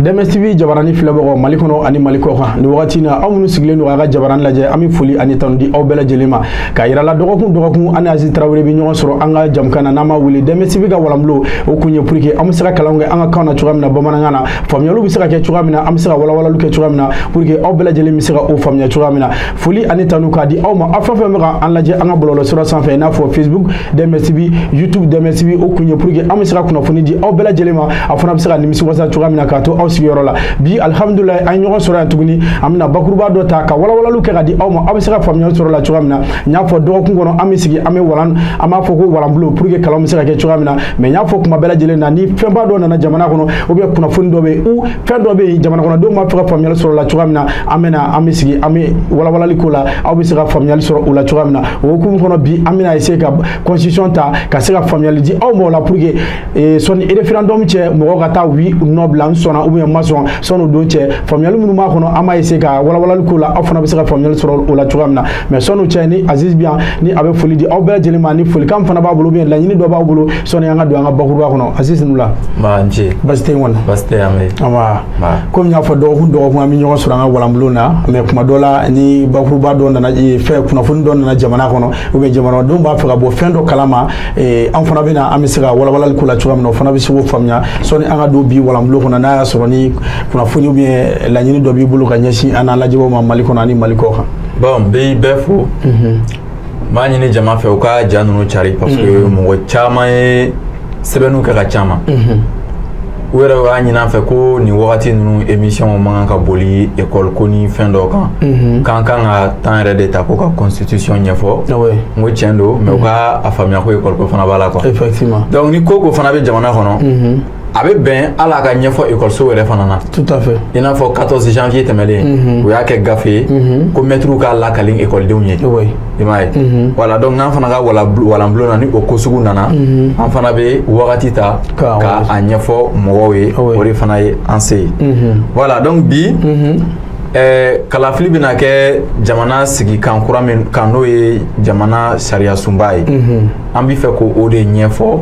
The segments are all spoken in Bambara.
DMS-TV jabarani filɛbagaw Mali kɔnɔ ani Mali kɔ kan ni wagati na aw minnu sigilen don a ka jabarani lajɛ an bɛ foli ani tanu di aw bɛɛ lajɛlen ma ka yira la dɔgɔkun ani Aziz Tarawele bɛ ɲɔgɔn sɔrɔ an ka jamukan na n'an ma wele DMS-TV ka walanbulon o kun ye pour que an bɛ se ka kalanw kɛ an ka kan na cogoya min na bamanankan na faamuyaliw bɛ se ka kɛ cogoya min na an bɛ se ka walawalaliw kɛ cogoya min na pour que aw bɛɛ lajɛlen bɛ se ka o faamuya cogoya min na foli ani tanu k'a di aw ma aw fɛn fɛn bɛ ka an lajɛ an ka bɔlɔlɔsira sanfɛ i n'a fɔ Facebook DMS-TV YouTube DMS-TV o kun ye pour que an bɛ se ka kunnafoni di aw bɛɛ lajɛlen ma a fana bɛ se ka nimisiwasa cogoya min na k'a to aw sigiyɔrɔ la bi alhamdulillah an ɲɔgɔn sɔrɔ yan tuguni an bɛna bakuruba dɔ ta ka walawalaliw kɛ ka di aw ma aw bɛ se ka faamuyali sɔrɔ la cogoya min na n y'a fɔ dɔgɔkun kɔnɔ an bɛ sigi an bɛ walan an b'a fɔ ko walanbulon pour que kalan bɛ se ka kɛ cogoya min na mais n y'a fɔ kuma bɛɛ lajɛlen na ni fɛnba dɔ nana jamana kɔnɔ ou bien kunnafoni dɔ bɛ yen ou fɛn dɔ bɛ yen jamana kɔnɔdenw b'a fɛ ka faamuyali sɔrɔ la cogoya min na an bɛ sigi an bɛ walawalali k'o la aw bɛ se ka faamuyali sɔrɔ o la cogoya min na o hukumu kɔnɔ bi an bɛna essayer ka constitution ta ka se ka faamuyali di aw ma o la pour que sɔnni référendum cɛ mɔgɔw ka taa oui ou non bila n sɔnna ou bien n ma sɔn sɔnni o don cɛ faamuyali minnu b'a kɔnɔ an b'a essayer ka walawalali k'o la aw fana bɛ se ka faamuyali sɔrɔ o la cogoya min na mais sɔnni o cɛ ni Aziz bi yan ni a bɛ foli di aw bɛɛ lajɛlen ma ni folikan fana b'a bolo bien laɲini dɔ b'aw bolo sɔnni an ka don an ka bakuruba kɔnɔ Aziz Nula basi tɛ yen kɔni basi tɛ yan mɛ komi n y'a fɔ dɔgɔkun an bɛ ɲɔgɔn sɔrɔ an ka walanbulon na mais kuma dɔ la ni bakuruba dɔ nana kunnafoni dɔ nana jamana kɔnɔ ou bien jamanadenw b'a fɛ ka bɔ fɛn dɔ kalama an fana bɛna an bɛ se ka walawalali k'o la cogoya min na o fana bɛ se k'o faamuya sɔnni an ka don bi walanbulon kɔnɔ n'a y'a sɔrɔ ni kunnafoni ou bien laɲini dɔ b'i bolo ka ɲɛsin an n'an lajɛbaw ma Mali kɔnɔ ani Mali kɔ kan. Bon n bɛ bɛɛ fo n b'a ɲini jama fɛ u ka ja ninnu cari parce que mɔgɔ caman ye sɛbɛnniw kɛ ka caman u yɛrɛ b'a ɲini an fɛ ko nin wagati ninnu émission man kan ka boli école ko ni fɛn dɔ kan k'an kan ka temps yɛrɛ de ta ko ka constitution ɲɛfɔ n ko tiɲɛ don mais u ka a faamuya ko école ko fana b'a la quoi effectivement donc ni ko fana bɛ jamana kɔnɔ a bɛ bɛn ala ka ɲɛfɔ écoleso yɛrɛ fana na tout à fait i n'a fɔ 14 janvier tɛmɛlen u y'a kɛ gafe ye ko maîtres k'a lakalen écoledenw ye i m'a ye voilà donc n'an fana ka walanbulon na ni o ko sugu nana an fana bɛ wagati ta ka a ɲɛfɔ mɔgɔw ye o de fana ye an se ye voilà donc bi kalafili bɛna kɛ jamana sigi kan kura min kan n'o ye jamana sariya sunba ye an bɛ fɛ ko o de ɲɛfɔ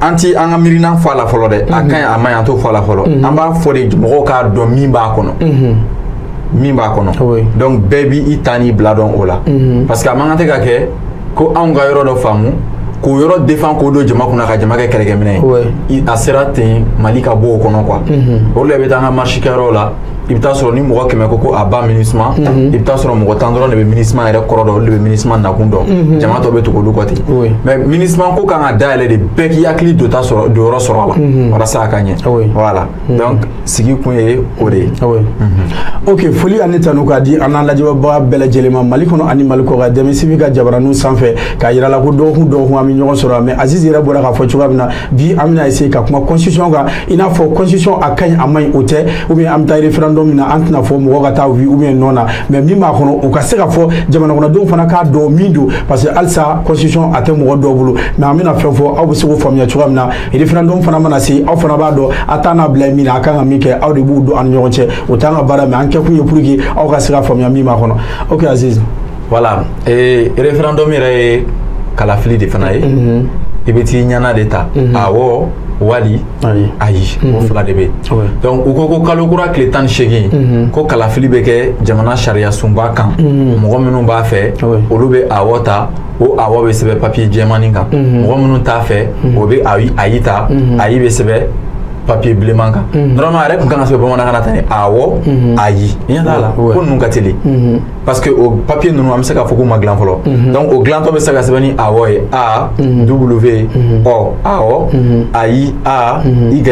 an ti an ka miirina fɔ a la fɔlɔ dɛ a ka ɲi a ma ɲi an t'o fɔ a la fɔlɔ an b'a fɔ de mɔgɔw k'a dɔn min b'a kɔnɔ donc bɛɛ b'i ta n'i bila dɔn o la parce que a man kan tɛ ka kɛ ko anw ka yɔrɔ dɔ faamu k'o yɔrɔ défend k'o don jama kunna ka jama kɛ kɛlɛkɛminɛ ye a sera ten Mali ka bɔ o kɔnɔ quoi o de la i bɛ taa an ka marche kɛyɔrɔ la i bɛ taa sɔrɔ ni mɔgɔ 100 ko a ba MINUSMA i bɛ taa sɔrɔ mɔgɔ 10 dɔrɔn de bɛ MINUSMA yɛrɛ kɔrɔ dɔn olu de bɛ MINUSMA nakun dɔn jama tɔ bɛ tugu olu kɔ ten mais MINUSMA ko kan ka dayɛlɛ de bɛɛ k'i hakili don yɔrɔ sɔrɔ a la walasa a ka ɲɛ voilà donc sigi kun ye o de ye ok foli ani tanu k'a di an n'an lajɛbaga bɛɛ lajɛlen ma Mali kɔnɔ ani Mali kɔ kan DMS-TV ka jabaraniw sanfɛ k'a yira la ko dɔgɔkun an bɛ ɲɔgɔn sɔrɔ mais Aziz yɛrɛ bɔra k'a fɔ cogoya min na bi an bɛna essayer ka kuma constitution kan i n'a fɔ constitution a ka ɲi a ma ɲi o tɛ ou bien an bɛ taa référendum min na an tɛna fɔ mɔgɔ ka taa oui ou bien non na mais min b'a kɔnɔ o ka se ka fɔ jamana kɔnɔdenw fana k'a dɔn min don parce que halisa constitution a tɛ mɔgɔ dɔw bolo mais an bɛna fɛn fɔ aw bɛ se k'o faamuya cogoya min na référendum fana mana se aw fana b'a dɔn a t'a n'a bila min na a kan ka min kɛ aw de b'u dɔn an ni ɲɔgɔn cɛ o t'an ka baara mais an kɛ kun ye pour que aw ka se ka faamuya min b'a kɔnɔ ok Aziz voilà référendum yɛrɛ ye kalafili de fana ye i bɛ t'i ɲana de ta awɔ wali ayi o fila de bɛ donc u ko kalo kura tile 18 ko kalafili bɛ kɛ jamana sariya sunba kan mɔgɔ minnu b'a fɛ olu bɛ awɔ ta o awɔ bɛ sɛbɛn papier jɛmani kan mɔgɔ minnu t'a fɛ o bɛ ayi ta ayi bɛ sɛbɛn papier bilenman kan normalement a yɛrɛ tun kan ka sɛbɛn bamanankan na tan de awɔ ayi i ɲɛ t'a la ko ninnu ka teli parce que o papier ninnu an bɛ se k'a fɔ k'u ma dilan fɔlɔ donc o dilantɔ bɛ se ka sɛbɛn ni awɔ ye a w ɔ awɔ ayi a y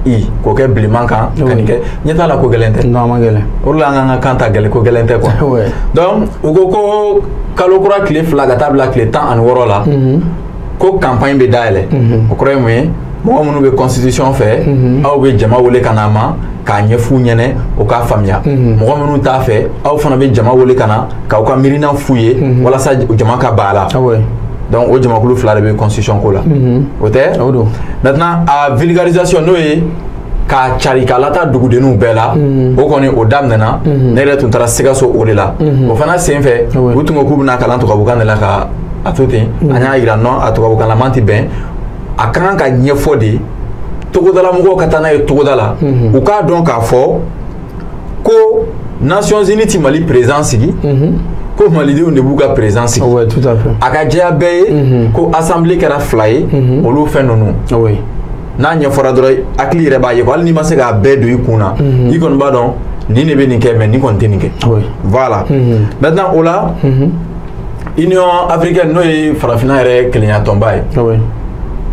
i k'o kɛ bilenman kan ka nin kɛ ɲɛ t'a la ko gɛlɛn tɛ o de la an k'an ka kan ta gɛlɛn ko gɛlɛn tɛ quoi donc u ko kalo kura tile 2 ka taa bila tile 16 la ko campagne bɛ dayɛlɛ o kɔrɔ ye mun ye mɔgɔ minnu bɛ constitution fɛ aw bɛ jama wele ka na ma k'a ɲɛf'u ɲɛnɛ o k'a faamuya mɔgɔ minnu t'a fɛ aw fana bɛ jama wele ka na k'aw ka miirina f'u ye walasa jama ka ban a la donc o jamakulu 2 de bɛ constitution ko la o tɛ maintenant a vulgarisation n'o ye k'a cari k'a lata dugudenninw bɛɛ la o kɔni o daminɛna ne yɛrɛ tun taara Sikaso o de la o fana senfɛ u tun ko k'u bɛna kalan tubabukan de la ka a to ten an y'a yira non a tubabukanlaman tɛ bɛn a ka kan ka ɲɛfɔ de togodala mɔgɔw ka taa n'a ye togoda la u k'a dɔn k'a fɔ ko Nations Unies ti Mali président sigi ko malidenw de b'u ka président sigi a ka jɛya bɛɛ ye ko assemblée kɛra 2 ye olu fɛn ninnu n'a ɲɛfɔra dɔrɔn hakili yɛrɛ b'a ye ko hali n'i ma se k'a bɛɛ don i kun na i kɔni b'a dɔn nin de bɛ nin kɛ mais nin kɔni tɛ nin kɛ voilà maintenant o la Union africaine n'o ye farafinna yɛrɛ kelenya tɔnba ye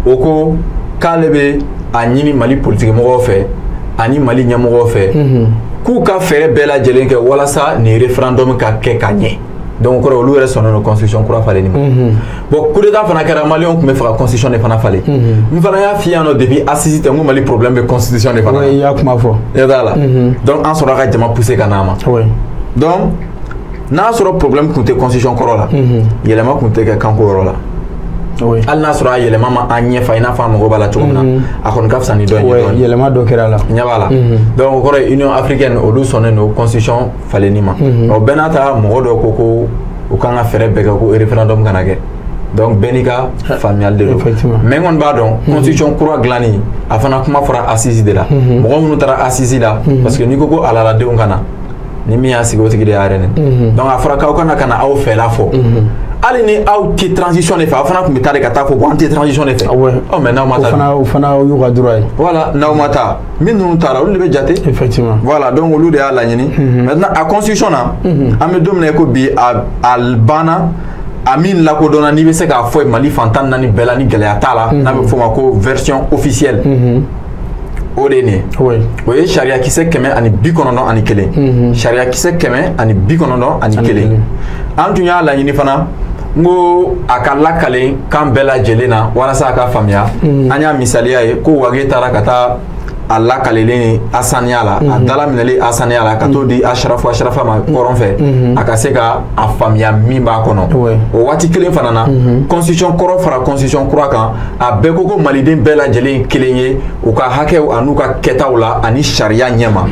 o ko k'ale bɛ a ɲini Mali politique mɔgɔw fɛ ani Mali ɲɛmɔgɔw fɛ k'u ka fɛɛrɛ bɛɛ lajɛlen kɛ walasa nin référendum ka kɛ ka ɲɛ donc kɔrɔ olu yɛrɛ sɔnnen don constitution kura falenni ma bon coup d'état fana kɛra maliyɛnw tun bɛ fɛ ka constitution de fana falen n fana y'a f'i ɲɛna depuis assise tɛ n ko Mali problème bɛ constitution de fana i y'a kuma fɔ i t'a la donc an sɔrɔ ka jama pousser ka n'a ma donc n'a sɔrɔ problème tun tɛ constitution kɔrɔ la yɛlɛma tun tɛ kɛ kanko yɔrɔ la hali n'a sɔrɔ a yɛlɛma ma an ɲɛfa i n'a fɔ a mago b'a la cogo min na a kɔni ka fisa ni dɔ ye yɛlɛma dɔ kɛra la ɲɛ b'a la donc o kɔrɔ ye Union africaine olu sɔnnen don constitution falenni ma o bɛɛ n'a ta mɔgɔ dɔ ko u kan ka fɛɛrɛ bɛɛ kɛ ko référendum kana kɛ donc bɛɛ n'i ka faamuyali de don mais n kɔni b'a dɔn constitution kura dilanni a fana kuma fɔra assise de la mɔgɔ minnu taara assise la parce que n'i ko ko halaladenw ka na ni min y'a sigi o tigi de y'a yɛrɛ nɛ donc a fɔra k'aw kana ka na aw fɛla fɔ hali ni aw tɛ transition de fɛ aw fana tun bɛ taa de ka taa fɔ bon an tɛ transition de fɛ mais n'aw ma taa o fana y'u ka droit ye voilà n'aw ma taa min ninnu taara olu de bɛ jate effectivement voilà donc olu de y'a laɲini maintenant a constitution na an bɛ don min na ko bi a banna a min lakodɔnna n'i bɛ se k'a fɔ Mali fan 14 bɛɛ la ni gɛlɛya t'a la n'a bɛ fɔ o ma ko version officielle o de ye nin ye o ye sariya kisɛ 191 sariya kisɛ 191 an tun y'a laɲini fana n ko a ka lakalen kan bɛɛ lajɛlen na walasa a ka faamuya an y'a misaliya ye ko Wage taara ka taa a lakalelen Asaniya la a dalaminɛlen Asaniya la ka t'o di Asharafu ma kɔrɔn fɛ a ka se ka a faamuya min b'a kɔnɔ o waati kelen fana na constitution kɔrɔ fara constitution kura kan a bɛɛ ko ko maliden bɛɛ lajɛlen kelen ye u ka hakɛw an'u ka kɛtaw la ani sariya ɲɛma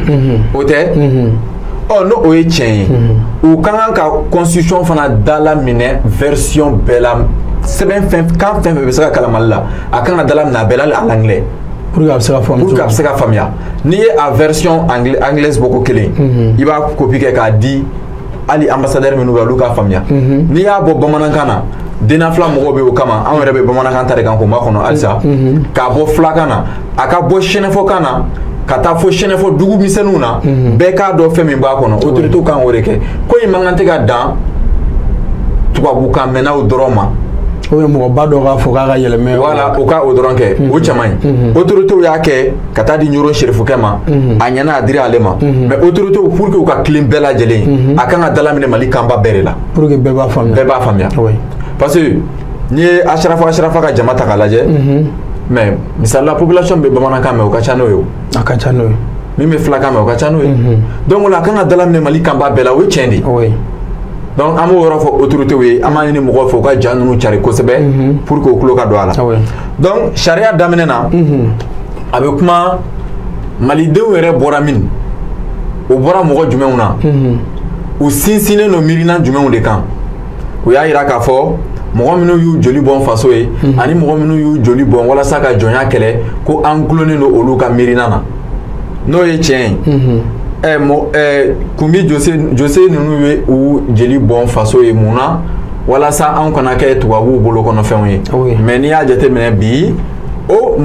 o tɛ n'o o ye tiɲɛ ye u ka kan ka constitution fana dalaminɛ version bɛɛ la sɛbɛn kan fɛn fɛn bɛ se ka kalan Mali la a kan ka dalaminɛ a bɛɛ la en anglais pour que a bɛ se ka faamuya n'i ye a version anglaise bɔ ko kelen i b'a copie kɛ k'a di hali ambassadeur minnu bɛ olu k'a faamuya n'i y'a bɔ bamanankan na denna fila mɔgɔw bɛ o kama anw yɛrɛ bɛ bamanankan ta de kan k'o makɔnɔ halisa k'a bɔ filakan na a ka bɔ sɛnɛfɔkan na ka taa fo sɛnɛfɔ dugu misɛnninw na bɛɛ k'a dɔn fɛn min b'a kɔnɔ autorité kan k'o de kɛ ko in man kan tɛ ka dan tubabukan mɛnnaw dɔrɔn ma o ye mɔgɔba dɔ k'a fɔ k'a ka yɛlɛmɛ voilà o ka o dɔrɔn kɛ o caman ye autorités y'a kɛ ka taa di Ɲoro Serifukɛ ma a ɲɛna a dira ale ma mais autorités pour que u ka kilen bɛɛ lajɛlen a kan ka dalaminɛ Mali kanba bɛɛ de la pour que bɛɛ b'a faamuya parce que n'i ye Asharafa ka jama ta k'a lajɛ mais misali la population bɛ bamanankan mɛn o ka ca n'o ye a ka ca n'o ye min bɛ filakan mɛn o ka ca n'o ye donc o la a kan ka dalaminɛ Mali kanba bɛɛ la o ye tiɲɛ de ye donc an b'o yɔrɔ fɔ autorités ye an b'a ɲini mɔgɔw fɛ u ka ja ninnu cari kosɛbɛ pour que o tulo ka don a la donc sariya daminɛ na a bɛ kuma malidenw yɛrɛ bɔra min o bɔra mɔgɔ jumɛnw na u sinsinnen don miirina jumɛnw de kan u y'a yira k'a fɔ mɔgɔ minnu y'u joli bɔn faso ye ani mɔgɔ minnu y'u joli bɔn walasa ka jɔnya kɛlɛ ko an gulonnen don olu ka miirina na n'o ye tiɲɛ ye Kunbi Jose ninnu ye u jeli bɔn faso ye mun na walasa anw kana kɛ tubabuw bolo kɔnɔfɛnw ye mais n'i y'a jateminɛ bi o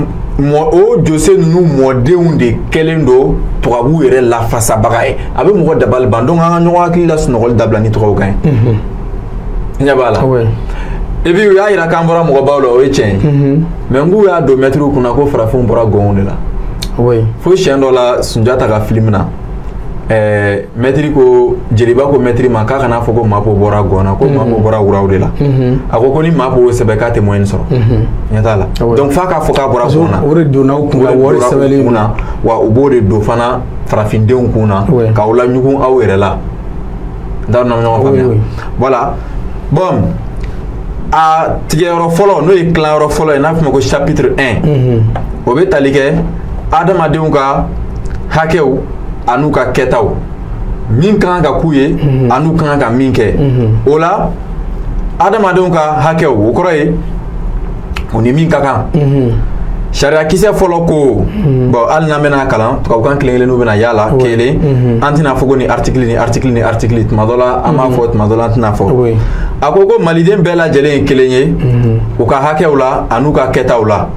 Jose ninnu mɔdenw de kɛlen don tubabuw yɛrɛ lafasabaga ye a bɛ mɔgɔ dabali ban donc an ka ɲɔgɔn hakili la sunɔgɔli dabila ni tɔgɔw kan ye ɲɛ b'a la et puis u y'a yira k'an bɔra mɔgɔbaw la o ye tiɲɛ ye mais n k'u y'a don mɛtiriw kunna ko farafinw bɔra gɔnw de la fo siɲɛ dɔ la Sunjata ka film na mɛtiri ko jeliba ko mɛtiri ma k'a kana fɔ ko Mapo bɔra gɔnna ko Mapo bɔra wuraw de la a ko ni Mapo y'o sɛbɛn k'a tɛ moyen sɔrɔ ɲɛ t'a la donc f'a k'a fɔ k'a bɔra gɔnna o de donna u kun na wari sɛbɛnlen kunna wa u b'o de don fana farafindenw kun na k'aw laɲugun aw yɛrɛ la n t'a dɔn n'aw ɲɔgɔn faamuya voilà bon a tigɛyɔrɔ fɔlɔ n'o ye tilayɔrɔ fɔlɔ ye n'a fɔ ma ko chapitre 1 o bɛ tali kɛ adamadenw ka hakɛw an'u ka kɛtaw min ka kan ka k'u ye an'u ka kan ka min kɛ o la adamadenw ka hakɛw o kɔrɔ ye o ni min ka kan Sharia kisɛ fɔlɔ ko bon hali n'an bɛna kalan tubabukan kelen n'u bɛna yala kelen an tɛna fɔ ko ni article tuma dɔ la an b'a fɔ tuma dɔ la an tɛna fɔ a ko maliden bɛɛ lajɛlen ye kelen ye u ka hakɛw la an'u ka kɛtaw la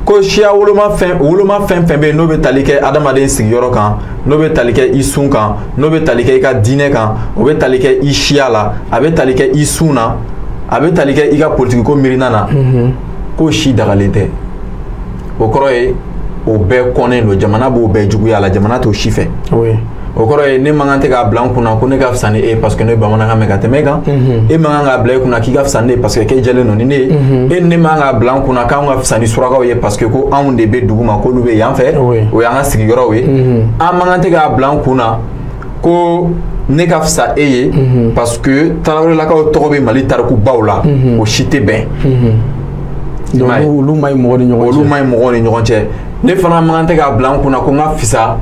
ko siya woloma fɛn bɛ yen n'o bɛ tali kɛ adamaden sigiyɔrɔ kan n'o bɛ tali kɛ i sun kan n'o bɛ tali kɛ i ka diinɛ kan o bɛ tali kɛ i siya la a bɛ tali kɛ i sun na a bɛ tali kɛ i ka politiki ko miirina na ko si dagalen tɛ o kɔrɔ ye o bɛɛ kɔnnen don jamana b'o bɛɛ juguya la jamana t'o si fɛ o kɔrɔ ye ne man kan tɛ k'a bila n kunna ko ne ka fisa ni e parce que ne ye bamanankan mɛn ka tɛmɛ e kan e man kan k'a bila e kunna k'i ka fisa ni ne ye parce que k'e jɛlen don ni ne ye e ne man kan k'a bila n kunna k'anw ka fisa ni surakaw ye parce que ko anw de bɛ dugu ma k'olu bɛ yan fɛ o y'an ka sigiyɔrɔw ye an man kan tɛ k'a bila n kunna ko ne ka fisa e ye parce que Tarawelelakaw tɔgɔ bɛ Mali tarikubaw la o si tɛ bɛn olu ma ɲi mɔgɔ ni ɲɔgɔn cɛ ne fana man kan tɛ k'a bila n kunna ko n ka fisa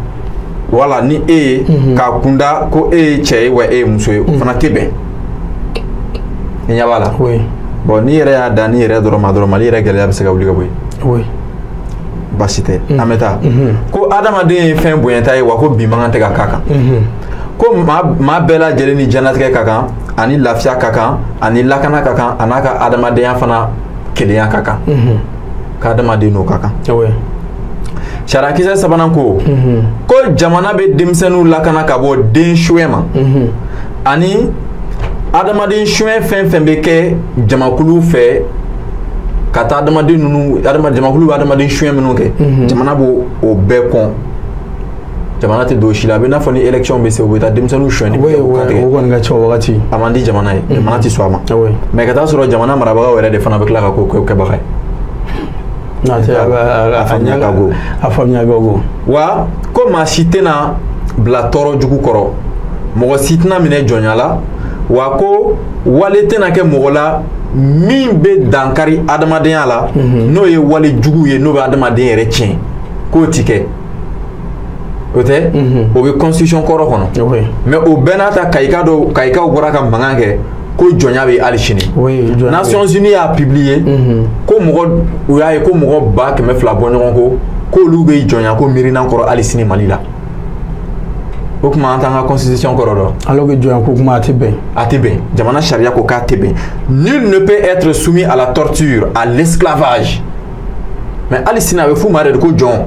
wala ni e ye k'a kunda ko e ye cɛ ye wa e ye muso ye o fana tɛ bɛn i ɲɛ b'a la bon n'i yɛrɛ y'a da n'i yɛrɛ dɔrɔn ma dɔrɔn Mali yɛrɛ gɛlɛya bɛ se ka wuli ka bɔ yen baasi tɛ an bɛ taa ko adamaden ye fɛn bonyata ye wa ko bi man kan tɛ ka k'a kan ko maa bɛɛ lajɛlen ni diɲɛlatigɛ ka kan ani lafiya ka kan ani lakana ka kan a n'a ka adamadenya fana kelenya ka kan k'adamaden n'o ka kan sariya kisɛ sabanan ko jamana bɛ denmisɛnninw lakana ka bɔ den suɲɛ ma ani adamaden suɲɛ fɛn fɛn bɛ kɛ jamakulu fɛ ka taa jamakulu bɛ adamaden suɲɛ minnu kɛ jamana b'o o bɛɛ kɔn jamana tɛ don si la a bɛ n'a fɔ ni élection bɛ se u bɛ taa denmisɛnninw suɲɛni o kɔni ka ca o wagati a man di jamana ye jamana tɛ sɔn a ma mais ka taa sɔrɔ jamana marabagaw yɛrɛ de fana bɛ tila ka ko kɛbaga ye a faamuya ka go wa ko maa si tɛna bila tɔɔrɔ jugu kɔrɔ mɔgɔ si tɛna minɛ jɔnya la wa ko wale tɛna kɛ mɔgɔ la min bɛ dankari adamadenya la n'o ye wale jugu ye n'o bɛ adamaden yɛrɛ tiɲɛ k'o ti kɛ o tɛ o bɛ constitution kɔrɔ kɔnɔ mais o bɛɛ n'a ta kayikaw bɔra ka mankan kɛ ko jɔnya bɛ hali sini Nations Unies y'a publié ko u y'a ye ko mɔgɔ 200,000 bɔ ɲɔgɔn ko k'olu bɛ jɔnya ko miirina kɔrɔ hali sini Mali la o kuma an t'an ka constitution kɔrɔ dɔn alors que jɔnya ko kuma a tɛ bɛn jamana sariya ko k'a tɛ bɛn nul ne peut être soumis à la torture à l'esclavage mais hali sini a bɛ f'u ma de ko jɔn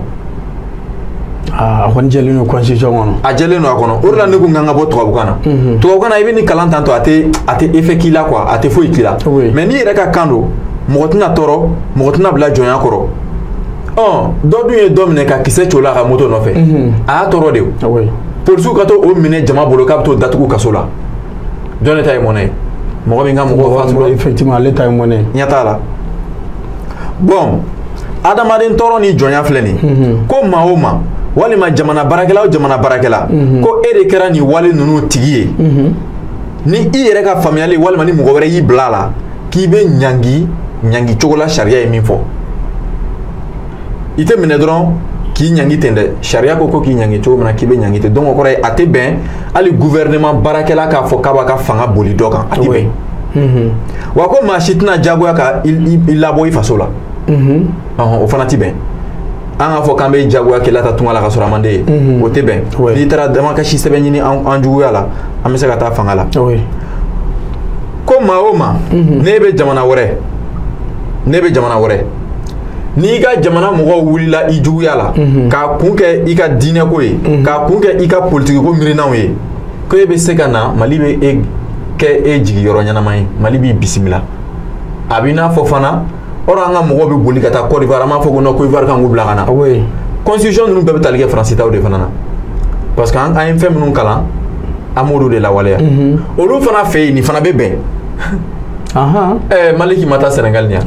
a kɔni jɛlen don constitution kɔnɔ a jɛlen don a kɔnɔ o de la ne ko n kan ka bɔ tubabukan na tubabukan na i bɛ ni kalan tantɔ a tɛ effet k'i la quoi a tɛ foyi k'i la mais n'i yɛrɛ ka kan don mɔgɔ tɛna tɔɔrɔ mɔgɔ tɛna bila jɔnya kɔrɔ dɔ dun ye dɔ minɛ ka kisɛ cola a ka moto nɔfɛ a y'a tɔɔrɔ de o polisiw ka to o minɛ jama bolo k'a bɛ t'o datugu kaso la jɔn de ta ye mɔnɛ ye mɔgɔ min ka mɔgɔ fatura effectivement ale ta ye mɔnɛ ye ɲɛ t'a la bon adamaden tɔɔrɔ ni jɔnya filɛ nin ko maa o maa walima jamana baarakɛla o jamana baarakɛla ko e de kɛra nin wale ninnu tigi ye ni i yɛrɛ ka faamuyali walima ni mɔgɔ wɛrɛ y'i bila a la k'i bɛ ɲangi cogo la sariya ye min fɔ i tɛ minɛ dɔrɔn k'i ɲangi ten dɛ sariya ko k'i ɲangi cogo min na k'i bɛ ɲangi ten donc o kɔrɔ ye a tɛ bɛn hali gouvernement baarakɛla k'a fɔ k'a b'a ka fanga boli dɔ kan a tɛ bɛn wa ko maa si tɛna diyagoya ka i labɔ i faso la o fana tɛ bɛn an k'a fɔ k'an bɛ diyagoya kɛla ta tunga la ka sɔrɔ a man d'e ye o tɛ bɛn n'i taara damakasi sɛbɛn ɲini an juguya la an bɛ se ka taa fanga la ko maa o maa n'e bɛ jamana wɛrɛ n'i ka jamana mɔgɔw wulila i juguya la k'a kun kɛ i ka diinɛ ko ye k'a kun kɛ i ka politiki ko miirinaw ye ko e bɛ se ka na Mali bɛ kɛ e jigiyɔrɔ ɲɛnama ye Mali b'i bisimila a b'i n'a fɔ fana or an ka mɔgɔw bɛ boli ka taa Côte d'Ivoire an b'a fɔ ko non Côte d'Ivoire kan k'u bila ka na constitution ninnu bɛɛ bɛ tali kɛ Faransitaw de fana na parce que an ye fɛn minnu kalan an b'olu de lawaleya olu fana fɛ yen nin fana bɛ bɛn Maliki ma taa Sénégal ni yan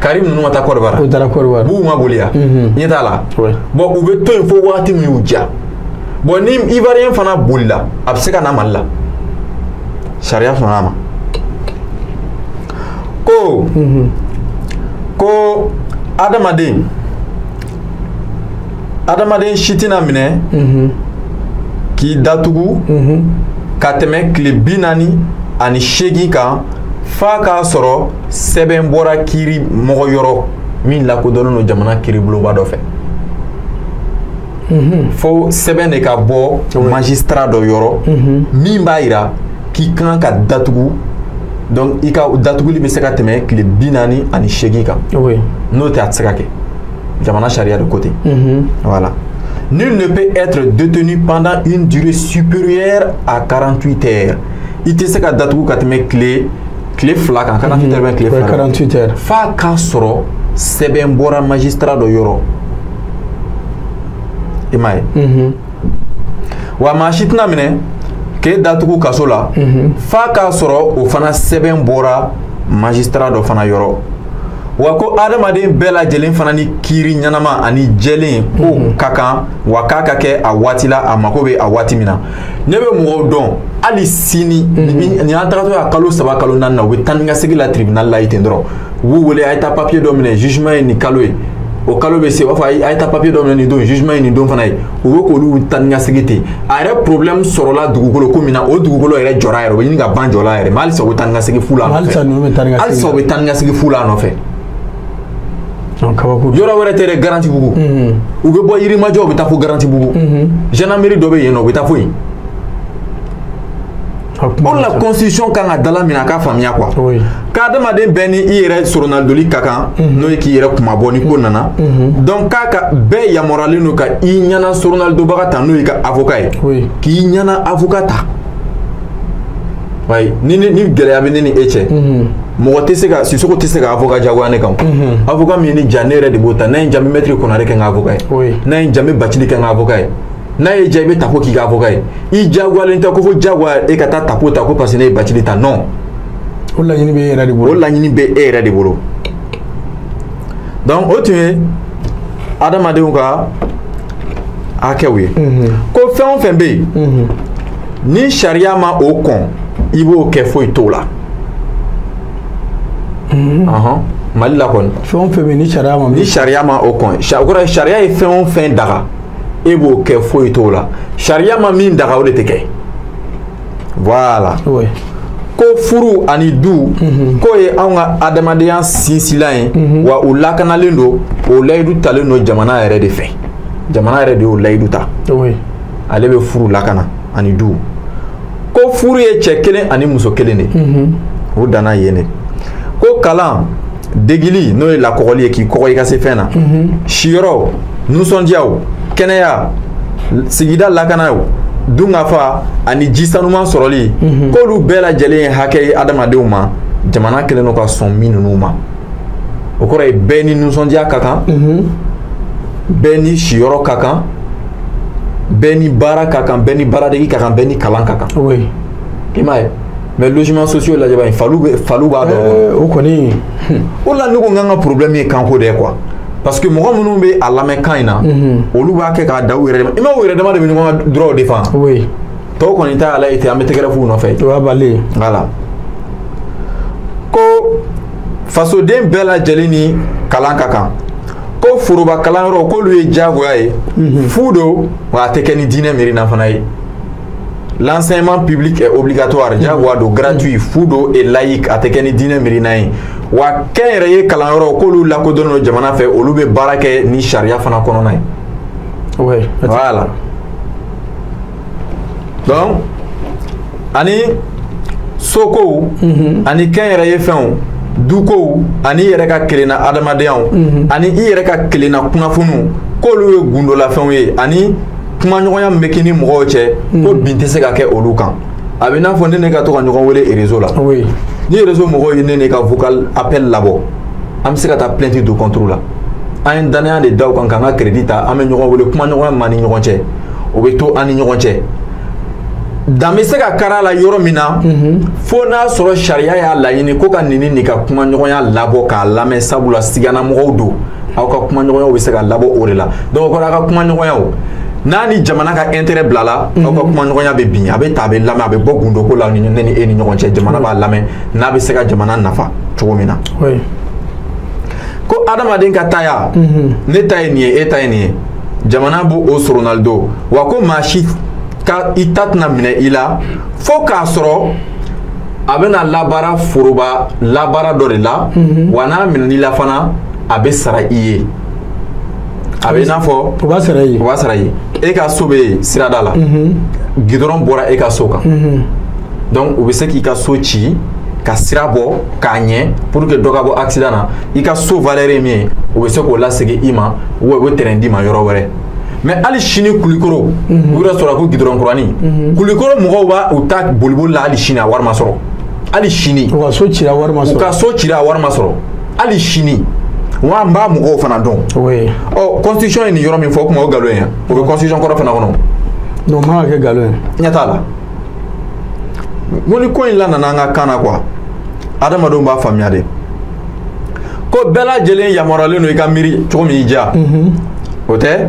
Karim ninnu ma taa Côte d'Ivoire b'u ma boli yan ɲɛ t'a la bon u bɛ to yen fo waati min y'u diya bon ni Ivoirien fana bolila a bɛ se ka na Mali la sariya sɔnna a ma ko adamaden si tɛna minɛ k'i datugu ka tɛmɛ tile 48 kan fa k'a sɔrɔ sɛbɛn bɔra kiiri mɔgɔ yɔrɔ min lakodɔnnen don jamana kiiribulonba dɔ fɛ. Fo sɛbɛn de ka bɔ magistrat dɔ yɔrɔ min b'a yira k'i kan ka datugu, donc i ka datuguli bɛ se ka tɛmɛ tile 48 kan. N'o tɛ a tɛ se ka kɛ jamana sariya de côté. Voilà. Nul ne peut être détenu pendant une durée supérieure à 48 heures. I tɛ se ka datugu ka tɛmɛ tile 2 kan, 48 heures bɛ tile 2 kan. 48 heures. F'a k'a sɔrɔ sɛbɛn bɔra magistrat dɔ yɔrɔ. I m'a ye. Wa maa si tɛna minɛ k'e datugu kaso la f'a k'a sɔrɔ o fana sɛbɛn bɔra magistrat dɔ fana yɔrɔ. Wa ko adamaden bɛɛ lajɛlen fana ni kiiri ɲanama ani jɛlen ko ka kan wa k'a ka kɛ a waati la a mako bɛ a waati min na. Ne bɛ mɔgɔw dɔn hali sini nin an tagatɔ a kalo 3 kalo 4 na u bɛ taa ni ka segin la tribunal la yen ten dɔrɔn u b'u wele a ye taa papier dɔ minɛ jugement ye nin kalo ye o kalo bɛ se u b'a fɔ a ye taa papier dɔ minɛ nin don jugement ye nin don fana ye u bɛ k'olu taa ni ka segin ten a yɛrɛ problème sɔrɔla dugukolo ko min na o dugukolo yɛrɛ jɔra yɛrɛ o bɛ ɲini ka ban jɔla yɛrɛ mais halisa u bɛ taa ni ka segin fu la nɔfɛ halisa u bɛ taa ni ka segin fu la nɔfɛ. Yɔrɔ wɛrɛ tɛ dɛ Garantibugu u bɛ bɔ Yirimajɔ u bɛ taa fo Garantibugu gendarmerie dɔ bɛ yen nɔ u bɛ taa fo yen. O la constitution kan ka dala min a k'a faamuya quoi k'adamaden bɛɛ ni i yɛrɛ soronnadoli ka kan n'o ye k'i yɛrɛ kumabɔ ni ko nana donc k'a ka bɛɛ yamaruyalen don ka i ɲɛna soronnaldobaga ta n'o ye ka avocat ye k'i ɲɛna avocat ta ni gɛlɛya bɛ ne ni e cɛ mɔgɔ tɛ se ka Sisoko tɛ se ka avocat jagoya ne kan avocat min ye ni ja ne yɛrɛ de b'o ta n'a ye n ja n bɛ maître Konare kɛ n ka avocat ye n'a ye n ja n bɛ Bacili kɛ n ka avocat ye n'a ye ja i bɛ tapo k'i ka avocat ye i jagoyalen tɛ ko fo jagoya e ka taa tapo ta ko parce que ne ye Bacili ta non o laɲini bɛ e yɛrɛ de bolo o laɲini bɛ e yɛrɛ de bolo donc o tun ye adamadenw ka hakɛw ye ko fɛn o fɛn bɛ yen ni sariya ma o kɔn i b'o kɛ foyi t'o la Mali la kɔni fɛn o fɛn bɛ yen ni sariya ma o kɔn o kɔrɔ sariya ye fɛn o fɛn daga e b'o kɛ foyi t'o la sariya ma min daga o de tɛ kɛ voilà ko furu ani du k'o ye anw ka adamadenya sinsinlan ye wa u lakanalen don o layidu talen don jamana yɛrɛ de fɛ jamana yɛrɛ de y'o layidu ta ale bɛ furu lakana ani du ko furu ye cɛ kelen ani muso kelen de o danna yen de ko kalan degili n'o ye lakɔgɔli ye k'i kɔgɔ i ka se fɛn na siyɔrɔ nusɔndiyaw kɛnɛya sigida lakanaw dunkafa ani ji sanuman sɔrɔli k'olu bɛɛ lajɛlen ye hakɛ ye adamadenw ma jamana kɛlen don ka sɔn min ninnu ma o kɔrɔ ye bɛɛ ni nusɔndiya ka kan bɛɛ ni siyɔrɔ ka kan bɛɛ ni baara ka kan bɛɛ ni baaradegi ka kan bɛɛ ni kalan ka kan i m'a ye mais logements sociaux lajɛ bani falu b'a dɔn o kɔni o la ne ko n k'an ka problème ye kanko de ye quoi parce que mɔgɔ minnu bɛ a lamɛn kan in na olu b'a kɛ k'a da u yɛrɛ de ma i ma u yɛrɛ dama de bɛ ɲɔgɔn ka droit de fan tɔw kɔni t'a la ten an bɛ tɛgɛrɛ f'u nɔfɛ o y'a balen voilà ko fasoden bɛɛ lajɛlen ni kalan ka kan ko foroba kalanyɔrɔ k'olu ye diyagoya ye fu don wa a tɛ kɛ ni diinɛ miirina fana ye l'enseignement public est obligatoire diyagoya don gratuit fu don et laïque a tɛ kɛ ni diinɛ miirina ye wa kɛnyɛrɛye kalanyɔrɔ k'olu lakodɔnnen don jamana fɛ olu bɛ baara kɛ ni sariya fana kɔnɔna ye voilà donc ani sokow ani kɛnyɛrɛye fɛnw dukow ani i yɛrɛ ka kelenna adamadenyaw ani i yɛrɛ ka kelenna kunnafoniw k'olu ye gundolafɛnw ye ani kumaɲɔgɔnya min bɛ k'i ni mɔgɔw cɛ ko bin tɛ se ka kɛ olu kan a bɛ n'a fɔ ne ka to ka ɲɔgɔn wele réseau la ni réseau mɔgɔw ye ne ka vocal appel labɔ an bɛ se ka taa plainte don contre la an ye danaya de da u kan k'an ka crédit ta an bɛ ɲɔgɔn wele kumaɲɔgɔnya min b'an ni ɲɔgɔn cɛ o bɛ to an ni ɲɔgɔn cɛ dan bɛ se ka kari a la yɔrɔ min na fo n'a sɔrɔ sariya y'a laɲini ko ka nin ka kumaɲɔgɔnya labɔ k'a lamɛn sabula sigana mɔgɔw don aw ka kumaɲɔgɔnyaw bɛ se ka labɔ o de la donc o kɔrɔ a ka kumaɲɔgɔnyaw n'a ni jamana ka intérêt bila la aw ka kumaɲɔgɔnya bɛ bin a bɛ ta a bɛ lamɛn a bɛ bɔ gundoko la ne ni e ni ɲɔgɔn cɛ jamana b'a lamɛn n'a bɛ se ka jamana nafa cogo min na ko adamaden ka taaya ne ta ye nin ye e ta ye nin ye jamana b'o soronnaldo wa ko maa si ka i ta tɛna minɛ i la fo k'a sɔrɔ a bɛna labara foroba labara dɔ de la wa n'a minɛn'i la fana a bɛ sara i ye a bɛ i n'a fɔ o b'a sara i ye o b'a sara i ye e ka so bɛ yen sirada la gidɔrɔn bɔra e ka so kan donc u bɛ se k'i ka so ci ka sira bɔ k'a ɲɛ pour que dɔ ka bɔ accident na i ka so valeur ye min ye u bɛ se k'o lasegin i ma ou bien u bɛ terrain d'i ma yɔrɔ wɛrɛ mais hali sini kulikoro u yɛrɛ sɔrɔ ko gidɔrɔn kuranin kulikoro mɔgɔw b'a u ta boliboli la hali sini a wari ma sɔrɔ hali sini u ka so cira wari ma sɔrɔ u ka so cira a wari ma sɔrɔ hali sini wa n b'a mɔgɔw fana dɔn ɔ constitution ye nin yɔrɔ min fɔ o kuma o nkalon ye o bɛ constitution kɔrɔ fana kɔnɔ non o man ka kɛ nkalon ye ɲɛ t'a la ko ni ko in la nana an ka kan na quoi adamadenw b'a faamuya de ko bɛɛ lajɛlen yamaruyalen don i ka miiri cogo min y'i diya o tɛ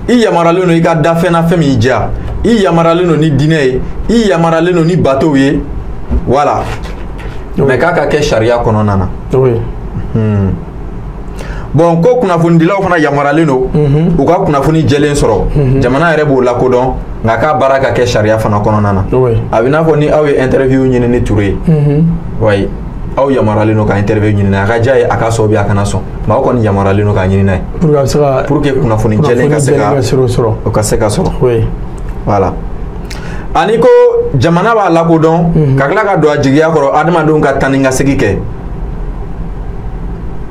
i yamaruyalen don i ka da fɛn na fɛn min y'i diya i yamaruyalen don ni diinɛ ye i yamaruyalen don ni batow ye voilà mais k'a ka kɛ sariya kɔnɔna na bon ko kunnafonidilaw fana yamaruyalen don u ka kunnafoni jɛlen sɔrɔ jamana yɛrɛ b'o lakodɔn nka k'a baara ka kɛ sariya fana kɔnɔna na a bɛ n'a fɔ ni aw ye interview ɲini ni Ture ye wayi aw yamaruyalen don ka interview ɲini n'a ye a ka diya ye a ka sɔn ou bien a kana sɔn mais aw kɔni yamaruyalen don k'a ɲini n'a ye pour que kunnafoni jɛlen ka se ka sɔrɔ voilà ani ko jamana b'a lakodɔn ka tila ka don a jigiya kɔrɔ adamadenw ka taa ni ka segin kɛ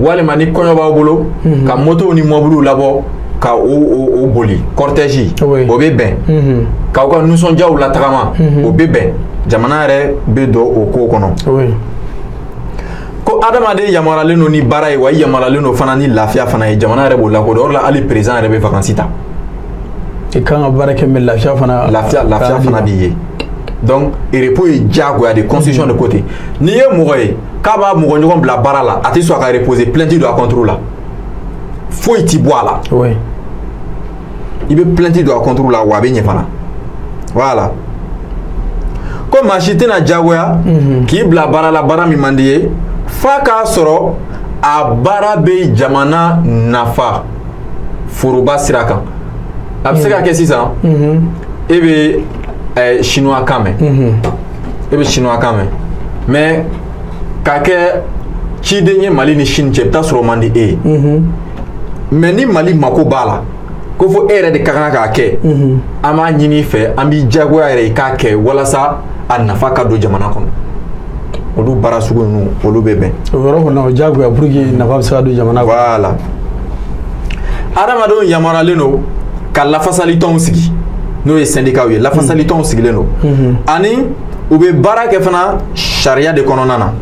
walima ni kɔɲɔ b'aw bolo ka motow ni mɔbiliw labɔ ka o boli cortège o bɛ bɛn k'aw ka nisɔndiyaw latagama o bɛ bɛn jamana yɛrɛ bɛ don o ko kɔnɔ ko adamaden yamaruyalen don ni baara ye wa i yamaruyalen don fana ni lafiya fana ye jamana yɛrɛ b'o lakodɔn o de la hali président yɛrɛ bɛ vacances ta i kan ka baara kɛ mais lafiya fana b'i ye donc repos ye diyagoya de constitution de côté n'i ye mɔgɔ ye k'a b'a mɔgɔ ɲɔgɔn bila baara la a tɛ sɔn a ka reposer plainte don a contre la foyi ti bɔ a la i bɛ plainte don a contre la wa a bɛ ɲɛ fana voilà ko maa si tɛna diyagoya k'i bila baara la baara min man di ye f'a k'a sɔrɔ a baara bɛ jamana nafa foroba sira kan a bɛ se ka kɛ sisan e bɛ chinois kan mɛn mais ka kɛ ciden ye Mali ni Chine cɛ i bɛ taa sɔrɔ o man di e ye mais ni Mali mako b'a la ko fo e yɛrɛ de ka kan k'a kɛ an b'a ɲini i fɛ an b'i diyagoya yɛrɛ i k'a kɛ walasa a nafa ka don jamana kɔnɔ olu baara sugu ninnu olu bɛ bɛn o yɔrɔ kɔnɔ o diyagoya pour que nafa bɛ se ka don jamana kɔnɔ voilà adamadenw yamaruyalen don ka lafasali tɔnw sigi n'o ye syndicat ye lafasali tɔnw sigilen don ani u bɛ baara kɛ fana sariya de kɔnɔna na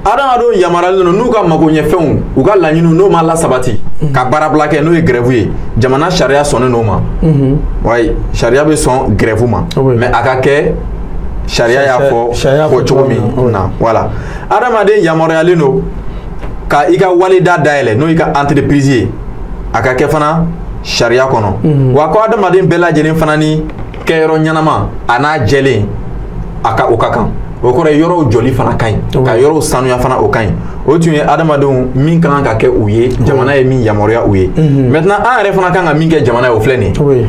adamadenw yamaruyalen don n'u ka magoɲɛfɛnw u ka laɲiniw n'o ma lasabati ka baarabila kɛ n'o ye grève ye jamana sariya sɔnnen n'o ma wayi sariya bɛ sɔn grève ma mais a ka kɛ sariya y'a fɔ cogo min na voilà adamaden yamaruyalen don ka i ka walida dayɛlɛ n'o y'i ka entreprise ye a ka kɛ fana sariya kɔnɔ wa ko adamaden bɛɛ lajɛlen fana ni kɛyɔrɔ ɲɛnama a n'a jɛlen o ka kan o kɔrɔ ye yɔrɔw jɔli fana ka ɲi ka yɔrɔw sanuya fana o ka ɲi o tun ye adamadenw min kan ka kɛ u ye jamana ye min yamaruya u ye maintenant an yɛrɛ fana kan ka min kɛ jamana ye o filɛ nin ye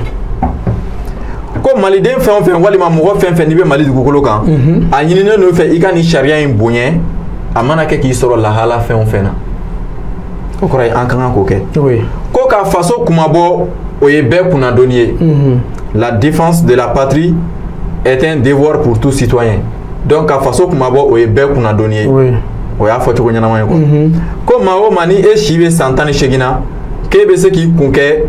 ko maliden fɛn o fɛn walima mɔgɔ fɛn fɛn n'i bɛ Mali dugukolo kan a ɲininen don fɛ i ka nin sariya in bonya a mana kɛ k'i sɔrɔ lahala fɛn o fɛn na o kɔrɔ ye an ka kan k'o kɛ ko ka faso kumabɔ o ye bɛɛ kunnadonni ye la défense de la patrie est un devoir pour tout citoyen donc ka faso kumabɔ o ye bɛɛ kunnadonni ye o y'a fɔ cogo ɲɛnama ye quoi ko maa o maa ni e si bɛ san 18 na k'e bɛ se k'i kun kɛ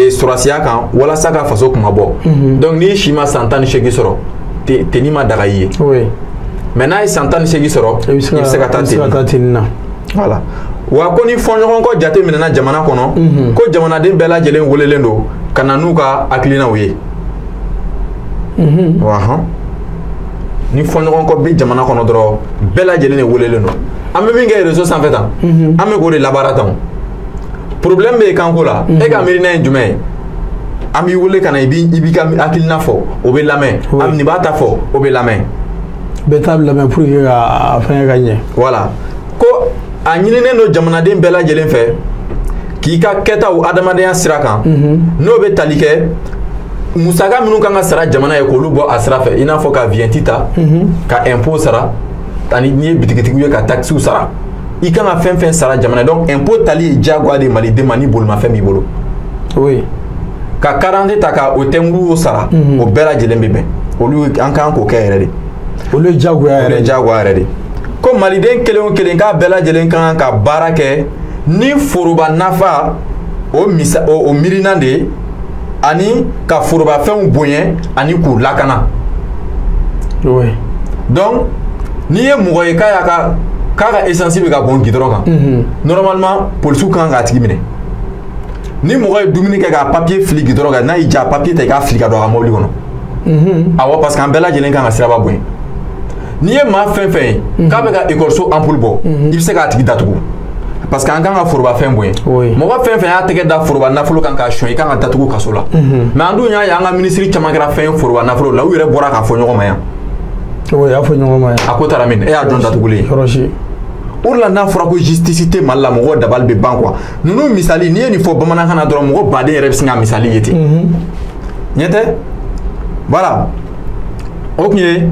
sɔrɔsiya kan walasa ka faso kumabɔ donc n'i si ma san 18 sɔrɔ tenni ma daga i ye mais n'a ye san 18 sɔrɔ i bɛ se ka taa tenni na voilà wa ko ni fɔɲɔgɔnkɔ jate minɛna jamana kɔnɔ ko jamanaden bɛɛ lajɛlen welelen don ka na n'u ka hakilinaw ye ni fɔɲɔgɔnkɔ bɛ jamana kɔnɔ dɔrɔn bɛɛ lajɛlen de welelen don an bɛ min kɛ réseau sanfɛ tan an bɛ k'o de labaara tan problème bɛ kanko la e ka miirina ye jumɛn ye an b'i wele ka na i b'i ka hakilina fɔ o bɛ lamɛn nin b'a ta fɔ o bɛ lamɛn bɛɛ t'a lamɛn pour que ka fɛngɛ ka ɲɛ voilà ko a ɲininen don jamanaden bɛɛ lajɛlen fɛ k'i ka kɛtaw adamadenya sira kan n'o bɛ tali kɛ musaka minnu kan ka sara jamana ye k'olu bɔ a sira fɛ i n'a fɔ ka vignette ta ka impôt sara ani n'i ye bitigitigiw ye ka taxes sara i kan ka fɛn fɛn sara jamana donc impôt tali ye diyagoya de maliden ma ni bolimafɛn b'i bolo oui ka carte ta ka o tɛmuru sara o bɛɛ lajɛlen bɛ bɛn olu an kan k'o kɛ yɛrɛ de olu ye diyagoya yɛrɛ de ko maliden kelen o kelen k'a bɛɛ lajɛlen kan ka baara kɛ ni foroba nafa o miirina de ye ani ka forobafɛnw bonya ani k'u lakana oui donc n'i ye mɔgɔ ye k'a ka essence bɛ ka bɔn gidɔrɔn kan normalement polisiw kan k'a tigi minɛ ni mɔgɔ ye dumuni kɛ k'a papier fili gidɔrɔn kan n'a y'i ja papier ta i k'a fili ka don a ka mobili kɔnɔ awɔ parce que an bɛɛ lajɛlen kan ka siraba bonya n'i ye maa fɛn fɛn ye k'a bɛ ka ekɔliso ampoule bɔ i bɛ se k'a tigi datugu parce que an kan ka forobafɛn bonya mɔgɔ fɛn fɛn y'a tɛgɛ da foroba nafolo kan k'a sɔn i kan ka datugu kaso la mais an dun y'a ye an ka minisiri caman kɛra fɛn foroba nafolo la u yɛrɛ bɔra k'a fɔ ɲɔgɔn ma yan oui y'a fɔ ɲɔgɔn ma yan a ko taara min e y'a dɔn datugulen o de la n'a fɔra ko justice tɛ Mali la mɔgɔw dabali bɛ ban quoi ninnu misali n'i ye nin fɔ bamanankan na dɔrɔn mɔgɔ baden yɛrɛ bɛ sin ka misali ye ten ɲɛ tɛ voilà o tun ye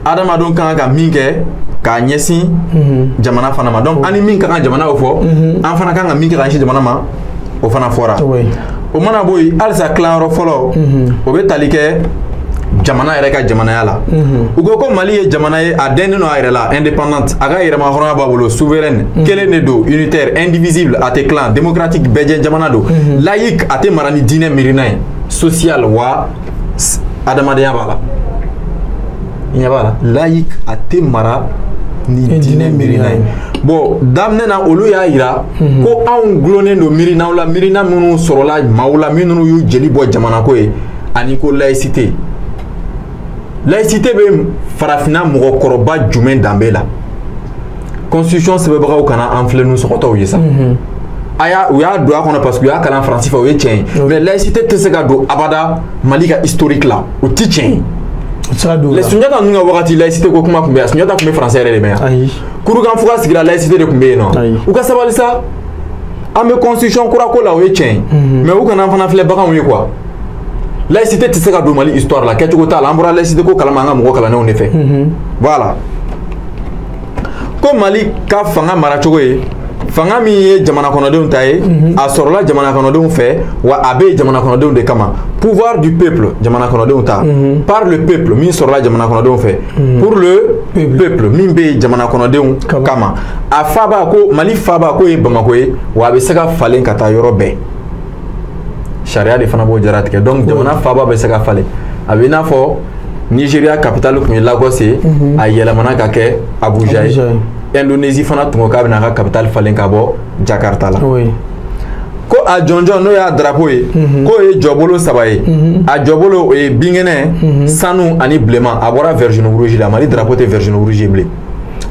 adamadenw kan ka min kɛ k'a ɲɛsin jamana fana ma donc an ni min ka kan jamana o fɔ an fana kan ka min kɛ k'a ɲɛsin jamana ma o fana fɔra o mana bɔ yen halisa tilanyɔrɔ fɔlɔ o bɛ tali kɛ jamana yɛrɛ ka jamanaya la u ko Mali ye jamana ye a dɛnnen don a yɛrɛ la indépendante a ka yɛrɛma hɔrɔnya b'a bolo souveraine kelen de don unitaire indivisible a tɛ clan démocratique bɛɛ jamana don laïque a tɛ mara ni diinɛ miirina ye social wa adamadenya b'a la i ɲɛ b'a la laïque a tɛ mara ni diinɛ miirina ye bon daminɛ na olu y'a yira ko anw gulonnen don miirinaw la miirina minnu sɔrɔla maaw la minnu y'u jeli bɔ jamana ko ye ani ko laïcité laïcité bɛ farafinna mɔgɔkɔrɔba jumɛn danbe la constitution sɛbɛbagaw kana an filɛ nu sɔgɔtɔw ye sa u y'a don a kɔnɔ parce que u y'a kalan faransi fɛ o ye tiɲɛ ye mais laïcité tɛ se ka don abada Mali ka historique la o ti tiɲɛ ye Sunjata ninnu ka wagati laïcité ko kuma tun bɛ yan Sunjata tun bɛ faransɛ yɛrɛ de mɛn yan kurukanfuga sigira laïcité de tun bɛ yen nɔ u ka sabali sa an bɛ constitution kura ko la o ye tiɲɛ ye mais u kana fana filɛ baganw ye quoi laïcité tɛ se ka don Mali histoire la kɛcogo t'a la an bɔra laïcité ko kalama an ka mɔgɔ kalannenw de fɛ voilà ko Mali ka fanga maracogo ye fanga min ye jamana kɔnɔdenw ta ye a sɔrɔla jamana kɔnɔdenw fɛ wa a bɛ jamana kɔnɔdenw de kama pouvoir du peuple jamana kɔnɔdenw ta par le peuple min sɔrɔla jamana kɔnɔdenw fɛ pour le peuple min bɛ jamana kɔnɔdenw kama a faaba ko Mali faaba ko ye Bamako ye wa a bɛ se ka falen ka taa yɔrɔ bɛɛ sariya de fana b'o jaratigɛ donc jamana faaba bɛ se ka falen a bɛ i n'a fɔ Nigeria capitale tun ye Lagos ye a yɛlɛmana ka kɛ Abuja ye Indonésie fana tun ko k'a bɛna a ka capitale falen ka bɔ Jakarta la ko a jɔnjɔn n'o y'a drapeau ye k'o ye jɔbolo 3 ye a jɔbolo o ye binkɛnɛ sanu ani bilenman a bɔra vert jaune rouge la Mali drapeau tɛ vert jaune rouge ye bilen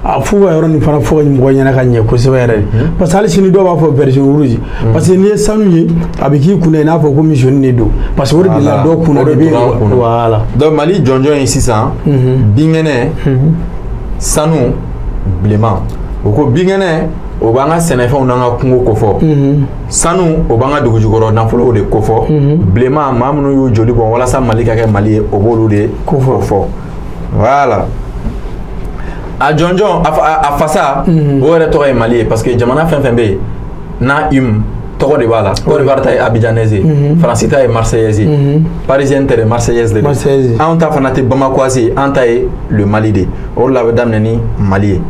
a f'u ka yɔrɔ nin fana fɔ mɔgɔ ɲɛna ka ɲɛ kosɛbɛ yɛrɛ de parce que hali sini dɔw b'a fɔ vert jaune rouge parce que n'i ye sanu ye a bɛ k'i kunna i n'a fɔ komi jaune de don parce que o de bila dɔw kunna de bɛ voilà donc Mali jɔnjɔn ye sisan binkɛnɛ sanu bilenman o ko binkɛnɛ o b'an ka sɛnɛfɛnw n'an ka kungo kofɔ sanu o b'an ka dugujukɔrɔ nafolow de kofɔ bilenman maa minnu y'u joli bɔ walasa Mali ka kɛ Mali ye o b'olu de kofɔ voilà a jɔnjɔn a fasa o yɛrɛ tɔgɔ ye Mali ye parce que jamana fɛn fɛn bɛ yen n'a tɔgɔ de b'a la Côte d'Ivoire ta ye abidjanaise ye Faransi ta ye marseillaise ye parisienne tɛ dɛ marseillaise de don anw ta fana tɛ bamakoise ye an ta ye le Mali de o de la a bɛ daminɛ ni Mali ye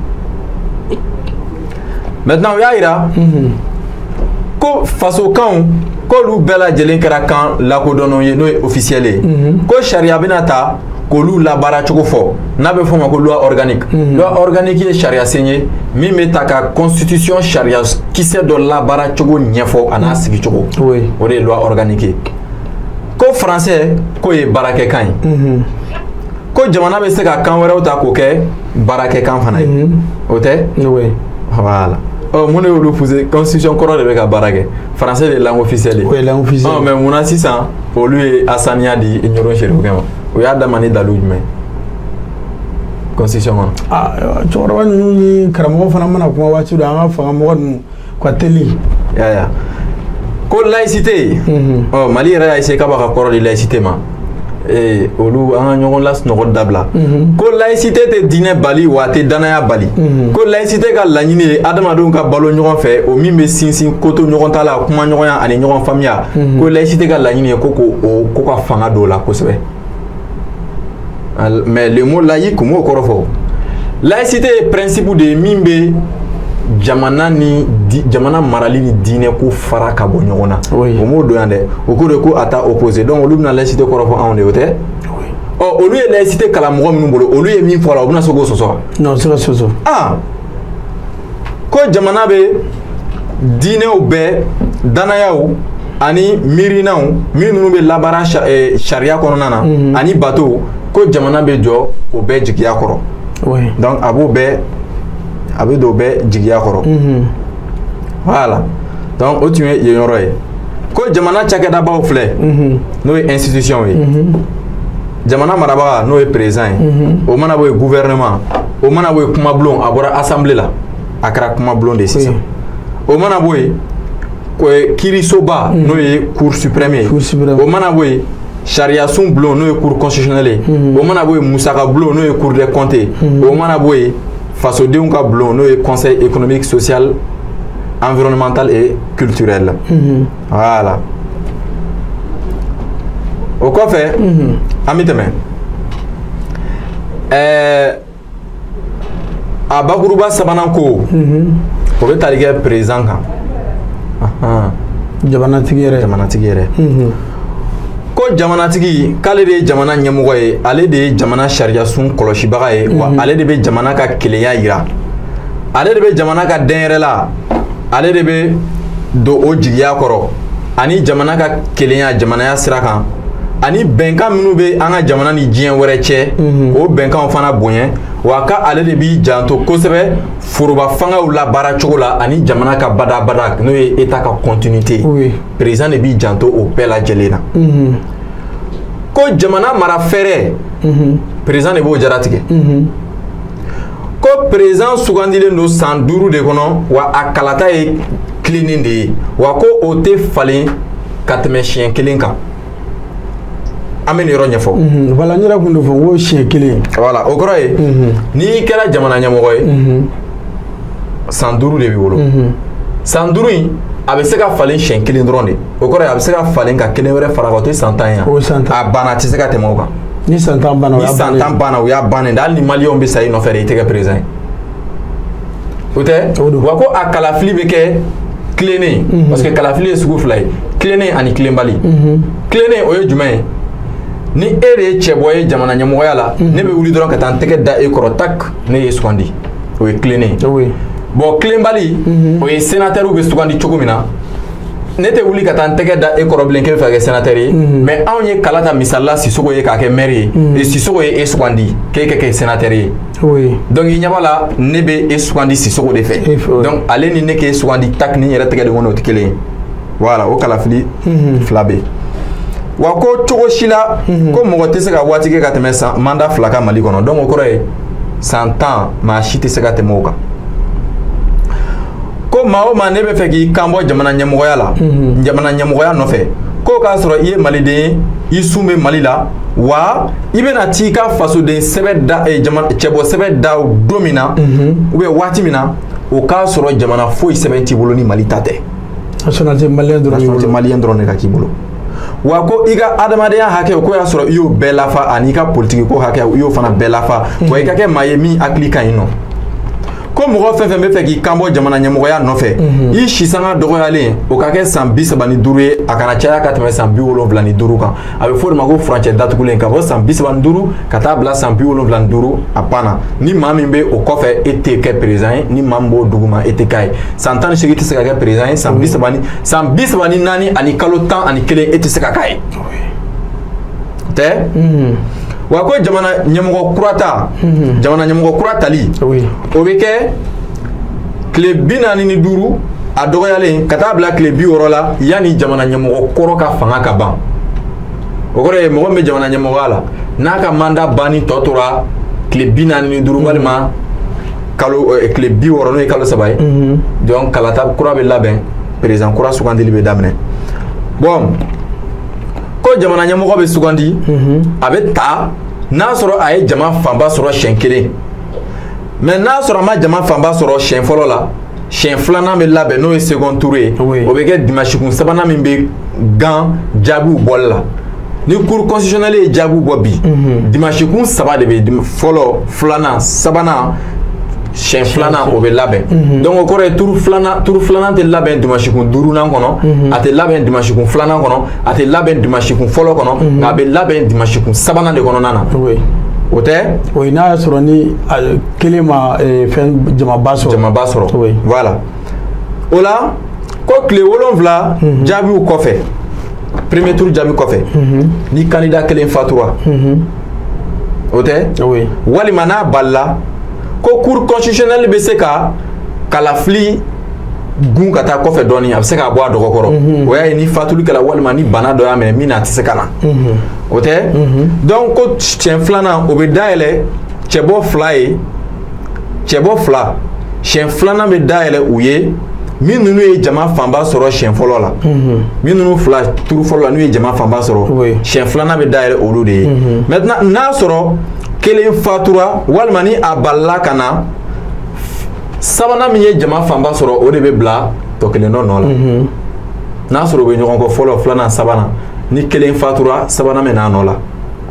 maintenant o y'a yira ko fasokanw k'olu bɛɛ lajɛlen kɛra kan lakodɔnnenw ye n'o ye officiel ye ko sariya bɛna ta k'olu labaara cogo fɔ n'a bɛ fɔ o ma ko loi organique loi organique ye sariya sen ye min bɛ ta ka constitution sariya kisɛ dɔ labaara cogo ɲɛfɔ a n'a sigi cogo o de ye loi organique ye ko français k'o ye baarakɛkan ye ko jamana bɛ se ka kan wɛrɛw ta k'o kɛ baarakɛkan fana ye o tɛ voilà mun de y'olu poussé constitution kɔrɔ de bɛ ka baara kɛ français de ye langue officielle ye mais munna sisan olu ye a saniya di ɲɔgɔn serifukɛ ma o y'a dama ni dalu jumɛn constitution kɔnɔ cɛkɔrɔba ninnu ni karamɔgɔ fana mana kuma waati dɔ an ka fanga mɔgɔ ninnu ka teli ko laïcité Mali yɛrɛ y'a essayé k'a b'a ka kɔrɔ di laïcité ma olu an ka ɲɔgɔn lasunɔgɔ dabila ko laïcité tɛ diinɛ bali wa a tɛ danaya bali ko laïcité ka laɲini ye adamadenw ka balo ɲɔgɔn fɛ o min bɛ sinsin ko to ɲɔgɔn ta la kuma ɲɔgɔnya ani ɲɔgɔn faamuya ko laïcité ka laɲini ye ko ka fanga don o la kosɛbɛ mais le mot laïque m'o kɔrɔ fɔ laïcité ye principe de ye min bɛ jamana marali ni diinɛ ko fara ka bɔ ɲɔgɔn na o m'o don yan dɛ o ko de ko a ta opposé donc olu bɛna laïcité kɔrɔ fɔ anw de o tɛ olu ye laïcité kalan mɔgɔ minnu bolo olu ye min fɔ a la o bɛna se k'o sɔsɔ non se ka sɔsɔ ko jamana bɛ diinɛw bɛɛ danayaw ani miirinaw minnu bɛ labaara sariya kɔnɔna na ani bato ko jamana bɛ jɔ o bɛɛ jigiya kɔrɔ donc a b'o bɛɛ a bɛ don bɛɛ jigiya kɔrɔ voilà donc o tun ye yen yɔrɔ ye ko jamana cakɛdabaw filɛ n'o ye institution ye jamana marabaga n'o ye président ye o mana bɔ yen gouvernement o mana bɔ yen kumabulon a bɔra assemblée la a kɛra kumabulon de sisan o mana bɔ yen kiirisoba n'o ye cour suprême ye o mana bɔ yen sariyasun bulon n'o ye cour constitutionnelle ye o mana bɔ yen musaka bulon n'o ye cour des comptes ye o mana bɔ yen fasodenw ka bulon n'o ye conseil économique social environnemental et culturel voilà o kɔfɛ an bɛ tɛmɛ a bakuruba sabanan ko o bɛ tali kɛ président kan jamanatigi yɛrɛ ko jamanatigi k'ale de ye jamana ɲɛmɔgɔ ye ale de ye jamana sariyasun kɔlɔsibaga ye wa ale de bɛ jamana ka kelenya yira ale de bɛ jamana ka dɛnyɛrɛla ale de bɛ don o jigiya kɔrɔ ani jamana ka kelenya jamanaya sira kan ani bɛnkan minnu bɛ an ka jamana ni diɲɛ wɛrɛ cɛ o bɛnkanw fana bonya wa ka ale de b'i janto kosɛbɛ foroba fangaw la baara cogo la ani jamana ka badabada n'o ye état ka continuité président de b'i janto o bɛɛ lajɛlen na ko jamana mara fɛɛrɛ président de b'o jaratigɛ ko président sugandilen don san 5 de kɔnɔ wa a kalata ye tilennen de ye wa ko o tɛ falen ka tɛmɛ siɲɛ 1 kan an bɛ nin yɔrɔ ɲɛfɔ voilà n yɛrɛ tun de fɔ n ko siɲɛ 1 voilà o kɔrɔ ye n'i kɛra jamana ɲɛmɔgɔ ye san 5 de b'i bolo san 5 in a bɛ se ka falen siɲɛ 1 dɔrɔn de o kɔrɔ ye a bɛ se ka falen ka 1 wɛrɛ fara kan o tɛ san 10 ye a banna a tɛ se ka tɛmɛ o kan ni san 10 banna o y'a bannen de hali ni maliyɛnw bɛ sa i nɔfɛ de i tɛ kɛ président ye o tɛ wa ko a kalafili bɛ kɛ tilennen parce que kalafili ye sugu 2 ye tilennen ani tilenbali tilennen o ye jumɛn ye ni e de ye cɛbɔ ye jamana ɲɛmɔgɔya la ne bɛ wuli dɔrɔn ka taa n tɛgɛ da e kɔrɔ tak ne ye sugandi o ye tilennen bon tilenbali o ye sénateur bɛ sugandi cogo min na ne tɛ wuli ka taa n tɛgɛ da e kɔrɔ bilen k'e bɛ fɛ ka kɛ sénateur ye mais anw ye kala ta misali la Sisoko ye k'a kɛ maire ye et Sisoko ye e sugandi k'e ka kɛ sénateur ye donc i ɲɛ b'a la ne bɛ e sugandi Sisoko de fɛ donc ale ni ne k'e sugandi tak ni n yɛrɛ tɛgɛ de kɔnɔ o tɛ kelen ye voilà o kalafili 2 bɛ yen wa ko cogo si la ko mɔgɔ tɛ se ka waati kɛ ka tɛmɛ mandat 2 kan Mali kɔnɔ donc o kɔrɔ ye san 10 maa si tɛ se ka tɛmɛ o kan ko maa o maa ne bɛ fɛ k'i kan bɔ jamana ɲɛmɔgɔya la jamana ɲɛmɔgɔya nɔfɛ ko k'a sɔrɔ i ye maliden ye i sun bɛ Mali la wa i bɛna t'i ka fasoden sɛbɛn da cɛbɔ sɛbɛn da don min na ou bien waati min na o k'a sɔrɔ jamana foyi sɛbɛn t'i bolo ni Mali ta tɛ nationalité maliyɛn dɔrɔn de ka k'i bolo wa ko i ka adamadenya hakɛ ko y'a sɔrɔ i y'o bɛɛ lafa ani i ka politiki ko hakɛ i y'o fana bɛɛ lafa wa i ka kɛ maa ye min hakili ka ɲi nɔ ko mɔgɔ fɛn fɛn bɛ fɛ k'i kan bɔ jamana ɲɛmɔgɔya nɔfɛ i sisanga dɔgɔyalen o ka kɛ san 35 ye a kana caya ka tɛmɛ san 75 kan a bɛ fɔ de ma ko furancɛ datugulen ka bɔ san 35 ka taa bila san 75 a banna ni maa min bɛ o kɔfɛ e tɛ kɛ président ye ni maa min b'o duguma e tɛ k'a ye san 18 tɛ se ka kɛ président ye san 34 ani kalo 11 e tɛ se ka k'a ye tɛ wa ko jamana ɲɛmɔgɔ kura ta jamana ɲɛmɔgɔ kura tali o bɛ kɛ tile 45 a dɔgɔyalen ka taa bila tile 60 la yanni jamana ɲɛmɔgɔ kɔrɔ ka fanga ka ban o kɔrɔ ye mɔgɔ min bɛ jamana ɲɛmɔgɔya la n'a ka mandat banni tɔ tora tile 45 walima tile 60 n'o ye kalo 3 ye donc kalata kura bɛ labɛn président kura sugandili bɛ daminɛ bon ko ko jamana ɲɛmɔgɔ bɛ sugandi a bɛ ta n'a sɔrɔ a ye jama fanba sɔrɔ siɲɛ kelen mais n'a sɔrɔ a ma jama fanba sɔrɔ siɲɛ fɔlɔ la siɲɛ filanan bɛ labɛn n'o ye second tour ye o bɛ kɛ dimanche kun sabanan min bɛ gan jaabiw bɔli la ni cour constitutionnelle ye jaabiw bɔ bi dimanche kun saba de bɛ fɔlɔ filanan sabanan siɲɛ filanan o bɛ labɛn donc o kɔrɔ ye tour filanan tɛ labɛn dimanche kun duurunan kɔnɔ a tɛ labɛn dimanche kun filanan kɔnɔ a tɛ labɛn dimanche kun fɔlɔ kɔnɔ nka a bɛ labɛn dimanche kun sabanan de kɔnɔna na o tɛ o n'a y'a sɔrɔ ni kelen ma fɛn jamaba sɔrɔ voilà o la ko tile 7 jaabiw kɔfɛ premier tour jaabi kɔfɛ ni candidat kelen fatura o tɛ walima n'a balila ko cour constitutionnelle bɛ se ka kalafili gun ka taa kɔfɛ dɔɔni a bɛ se k'a bɔ a dɔgɔkɔrɔ o y'a ye ni fatuli kɛla walima ni bana dɔ y'a minɛ min na a tɛ se ka na o tɛ donc ko siɲɛ filanan o bɛ dayɛlɛ cɛbɔ 2 ye cɛbɔ 2 siɲɛ filanan bɛ dayɛlɛ u ye min ninnu ye jama fanba sɔrɔ siɲɛ fɔlɔ la min ninnu 2 turu fɔlɔ la n'u ye jama fanba sɔrɔ siɲɛ filanan bɛ dayɛlɛ olu de ye maintenant n'a sɔrɔ kelen fatura walima ni a balila ka na sabanan min ye jama fanba sɔrɔ o de bɛ bila tɔ kelen dɔ nɔ la n'a sɔrɔ o bɛ ɲɔgɔn kɔ fɔlɔ filanan sabanan ni kelen fatura sabanan bɛ n'a nɔ la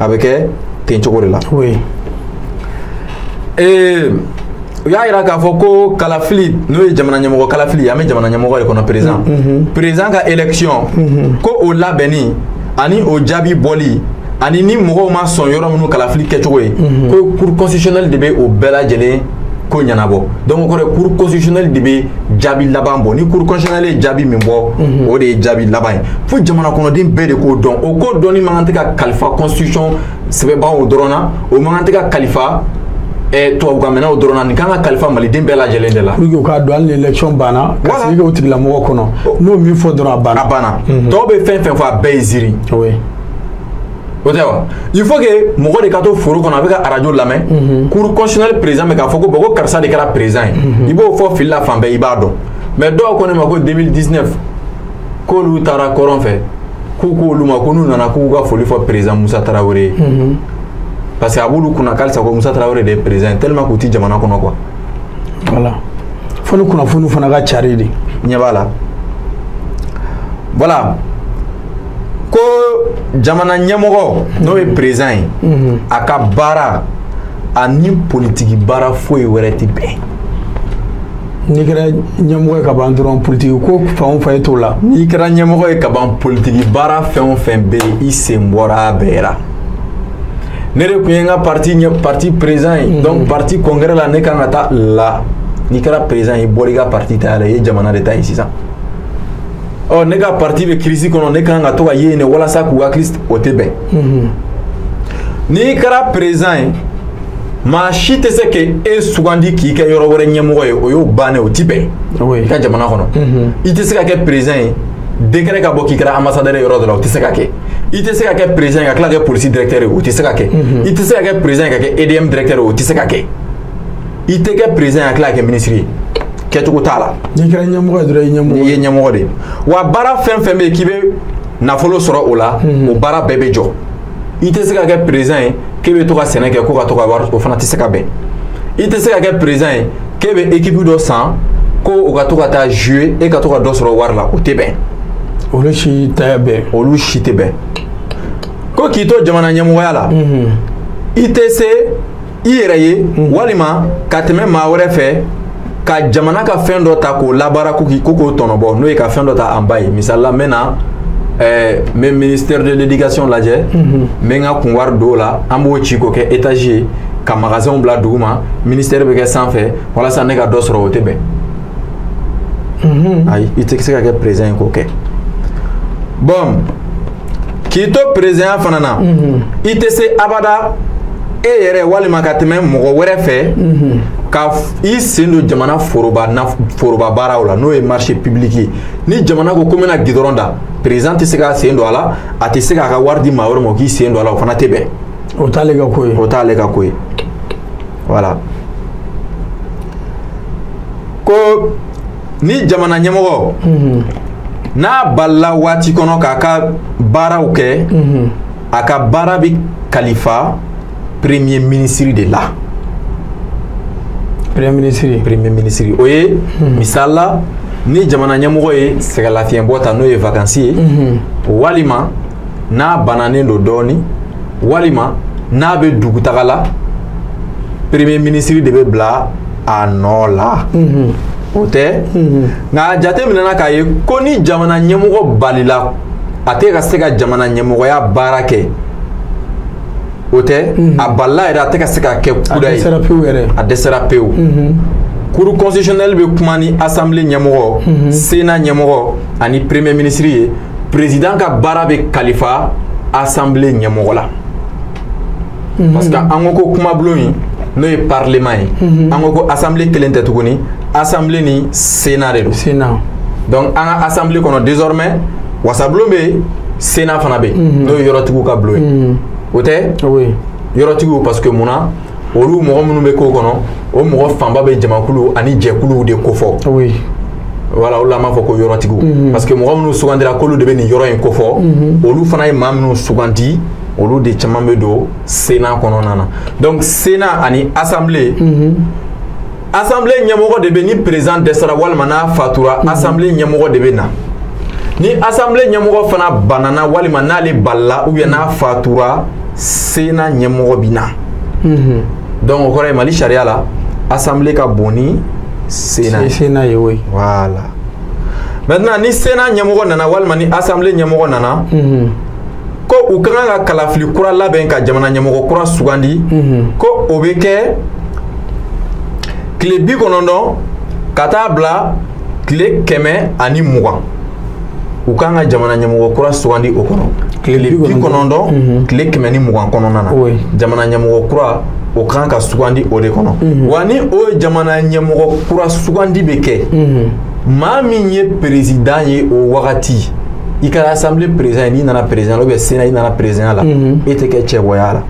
a bɛ kɛ ten cogo de la u y'a yira k'a fɔ ko kalafili n'o ye jamana ɲɛmɔgɔ kalafili an bɛ jamana ɲɛmɔgɔ de kɔnɔ président ka élection ko o labɛnni ani o jaabi bɔli ani ni mɔgɔw ma sɔn yɔrɔ minnu kalafili kɛcogo ye ko cour constitutionnelle de bɛ o bɛɛ lajɛlen ko ɲɛnabɔ donc o kɔrɔ ye cour constitutionnelle de bɛ jaabi laban bɔ ni cour constitutionnelle ye jaabi min bɔ o de ye jaabi laban ye fo jamana kɔnɔden bɛɛ de k'o dɔn o ko dɔnni man kan tɛ ka kalifa constitution sɛbɛnbaaw dɔrɔn na o man kan tɛ ka kalifa tubabukan mɛnnaw dɔrɔn na nin kan ka kalifa maliden bɛɛ lajɛlen de la pour que u k'a dɔn hali ni élection banna ka sigi o tigilamɔgɔ kɔnɔ n'o min fɔ dɔrɔn a banna tɔw bɛ fɛn fɛn fɔ a bɛɛ ye ziiri o tɛ wa il faut que mɔgɔ de ka to foro kɔnɔ a bɛ ka arajo lamɛn cour constitutionnelle président bɛ k'a fɔ ko ko karisa de kɛra président ye i b'o fɔ fili la fan bɛɛ i b'a dɔn mais dɔw ko ne ma ko 2019 k'olu taara kɔrɔn fɛ k'u k'olu ma ko n'u nana k'u ka foli fɔ président Musa Tarawele ye parce que a b'olu kunna k'alisa ko Musa Tarawele de ye président tellement k'u ti jamana kɔnɔ quoi voilà fo ni kunnafoni fana ka cari de ɲɛ b'a la voilà ko jamana ɲɛmɔgɔ n'o ye président ye a ka baara ani politiki baara foyi wɛrɛ tɛ bɛn n'i kɛra ɲɛmɔgɔ ye ka ban dɔrɔn politiki ko fan o fan ye t'o la n'i kɛra ɲɛmɔgɔ ye ka ban politiki baara fɛn o fɛn bɛ yen i sen bɔra a bɛɛ la ne de tun ye n ka parti président ye donc parti congrès la ne kan ka taa la n'i kɛra président ye i bɔra i ka parti ta yɛrɛ i ye jamana de ta ye sisan ɔ ne ka parti bɛ crise kɔnɔ ne kan ka to ka ye yen de walasa k'u hakili o tɛ bɛn n'i kɛra président ye maa si tɛ se k'e sugandi k'i kɛ yɔrɔ wɛrɛ ɲɛmɔgɔ ye o y'o bannen o tɛ bɛn i ka jamana kɔnɔ i tɛ se ka kɛ président ye décret ka bɔ k'i kɛra ambassadeur ye yɔrɔ dɔ la o tɛ se ka kɛ i tɛ se ka kɛ président ye ka tila ka kɛ police directeur ye o tɛ se ka kɛ i tɛ se ka kɛ président ye ka kɛ EDM directeur ye o tɛ se ka kɛ i tɛ kɛ président ye ka tila ka kɛ ministre ye kɛcogo t'a la n'i kɛra ɲɛmɔgɔ ye dɔrɔn i ye ɲɛmɔgɔ de ye wa baara fɛn fɛn bɛ yen k'i bɛ nafolo sɔrɔ o la o baara bɛɛ bɛ jɔ i tɛ se ka kɛ président ye k'e bɛ to ka sɛnɛ kɛ ko ka to ka wari o fana tɛ se ka bɛn i tɛ se ka kɛ président ye k'e bɛ équipe dɔ san ko o ka to ka taa jouer e ka to ka dɔ sɔrɔ wari la o tɛ bɛn olu si tɛ bɛn olu si tɛ bɛn ko k'i to jamana ɲɛmɔgɔya la i tɛ se i yɛrɛ ye walima ka tɛmɛ maa wɛrɛ fɛ ka jamana ka fɛn dɔ ta k'o labaara ko k'o tɔnɔbɔ n'o ye ka fɛn dɔ ta an ba ye misali la n bɛ na n bɛ ministère de l'éducation lajɛ n bɛ n ka kun wari don o la an b'o ci k'o kɛ étage ye ka magasinw bila dugu ma ministère bɛ kɛ sanfɛ walasa ne ka dɔ sɔrɔ o tɛ bɛn ayi i tɛ se ka kɛ président ye k'o kɛ bon k'i to président fana na i tɛ se abada e yɛrɛ walima ka tɛmɛ mɔgɔ wɛrɛ fɛ ka i sen don jamana foroba baaraw la n'o ye marché public ye ni jamana ko n bɛna gidɔrɔn da président tɛ se k'a sen don a la a tɛ se k'a ka wari di maa wɛrɛ ma o k'i sen don a la o fana tɛ bɛn o t'ale ka ko ye o t'ale ka ko ye voilà ko ni jamana ɲɛmɔgɔ n'a balla waati kɔnɔ k'a ka baaraw kɛ a ka baara bɛ kalifa premier ministre de la. Premier ministre o ye misali la ni jamana ɲɛmɔgɔ ye sɛgɛlafiɲɛbɔ ta n'o ye vacances ye walima n'a bananen don dɔɔni walima n'a bɛ dugutaga la premier ministre de bɛ bila a nɔ la o tɛ nka a jateminɛna k'a ye ko ni jamana ɲɛmɔgɔ balila a tɛ ka se ka jamana ɲɛmɔgɔya baara kɛ o tɛ a balila yɛrɛ a tɛ ka se ka kɛ kuda ye a dɛsɛra pewu cour constitutionnelle bɛ kuma ni assemblée ɲɛmɔgɔ sénat ɲɛmɔgɔ ani premier ministre ye président ka baara bɛ kalifa assemblée ɲɛmɔgɔ la parce que an ko ko kumabulon in n'o ye parlement ye an ko ko assemblée kelen tɛ tuguni assemblée ni sénat de don donc an ka assemblée kɔnɔ désormais wasabulon bɛ yen sénat fana bɛ yen n'o ye yɔrɔtigiw ka bulon ye o tɛ yɔrɔtigiw parce que munna olu mɔgɔ minnu bɛ k'o kɔnɔ o mɔgɔ fanba bɛ jamakulu ani jɛkuluw de kofɔ voilà olu la m'a fɔ ko yɔrɔtigiw parce que mɔgɔ minnu sugandira k'olu de bɛ nin yɔrɔ in kofɔ olu fana ye maa minnu sugandi olu de caman bɛ don sénat kɔnɔna na donc sénat ani assemblée assemblée ɲɛmɔgɔ de bɛ ni président dɛsɛra walima n'a fatura assemblée ɲɛmɔgɔ de bɛ na ni assemblée ɲɛmɔgɔ fana banana walima n'ale balila ou bien n'a fatura sénat ɲɛmɔgɔ bɛ na donc o kɔrɔ ye Mali sariya la assemblée ka bon ni sénat ye oui voilà maintenant ni sénat ɲɛmɔgɔ nana walima ni assemblée ɲɛmɔgɔ nana ko u ka kan ka kalafili kura labɛn ka jamana ɲɛmɔgɔ kura sugandi ko o bɛ kɛ tile 90 ka taa bila tile 120 u ka kan ka jamana ɲɛmɔgɔ kura sugandi o kɔnɔ tile 90 tile 120 kɔnɔna na jamana ɲɛmɔgɔ kura o ka kan ka sugandi o de kɔnɔ wa ni o jamana ɲɛmɔgɔ kura sugandi bɛ kɛ maa min ye président ye o wagati i ka assemblée président n'i nana président ou bien sénat i nana président la e tɛ kɛ cɛbɔya la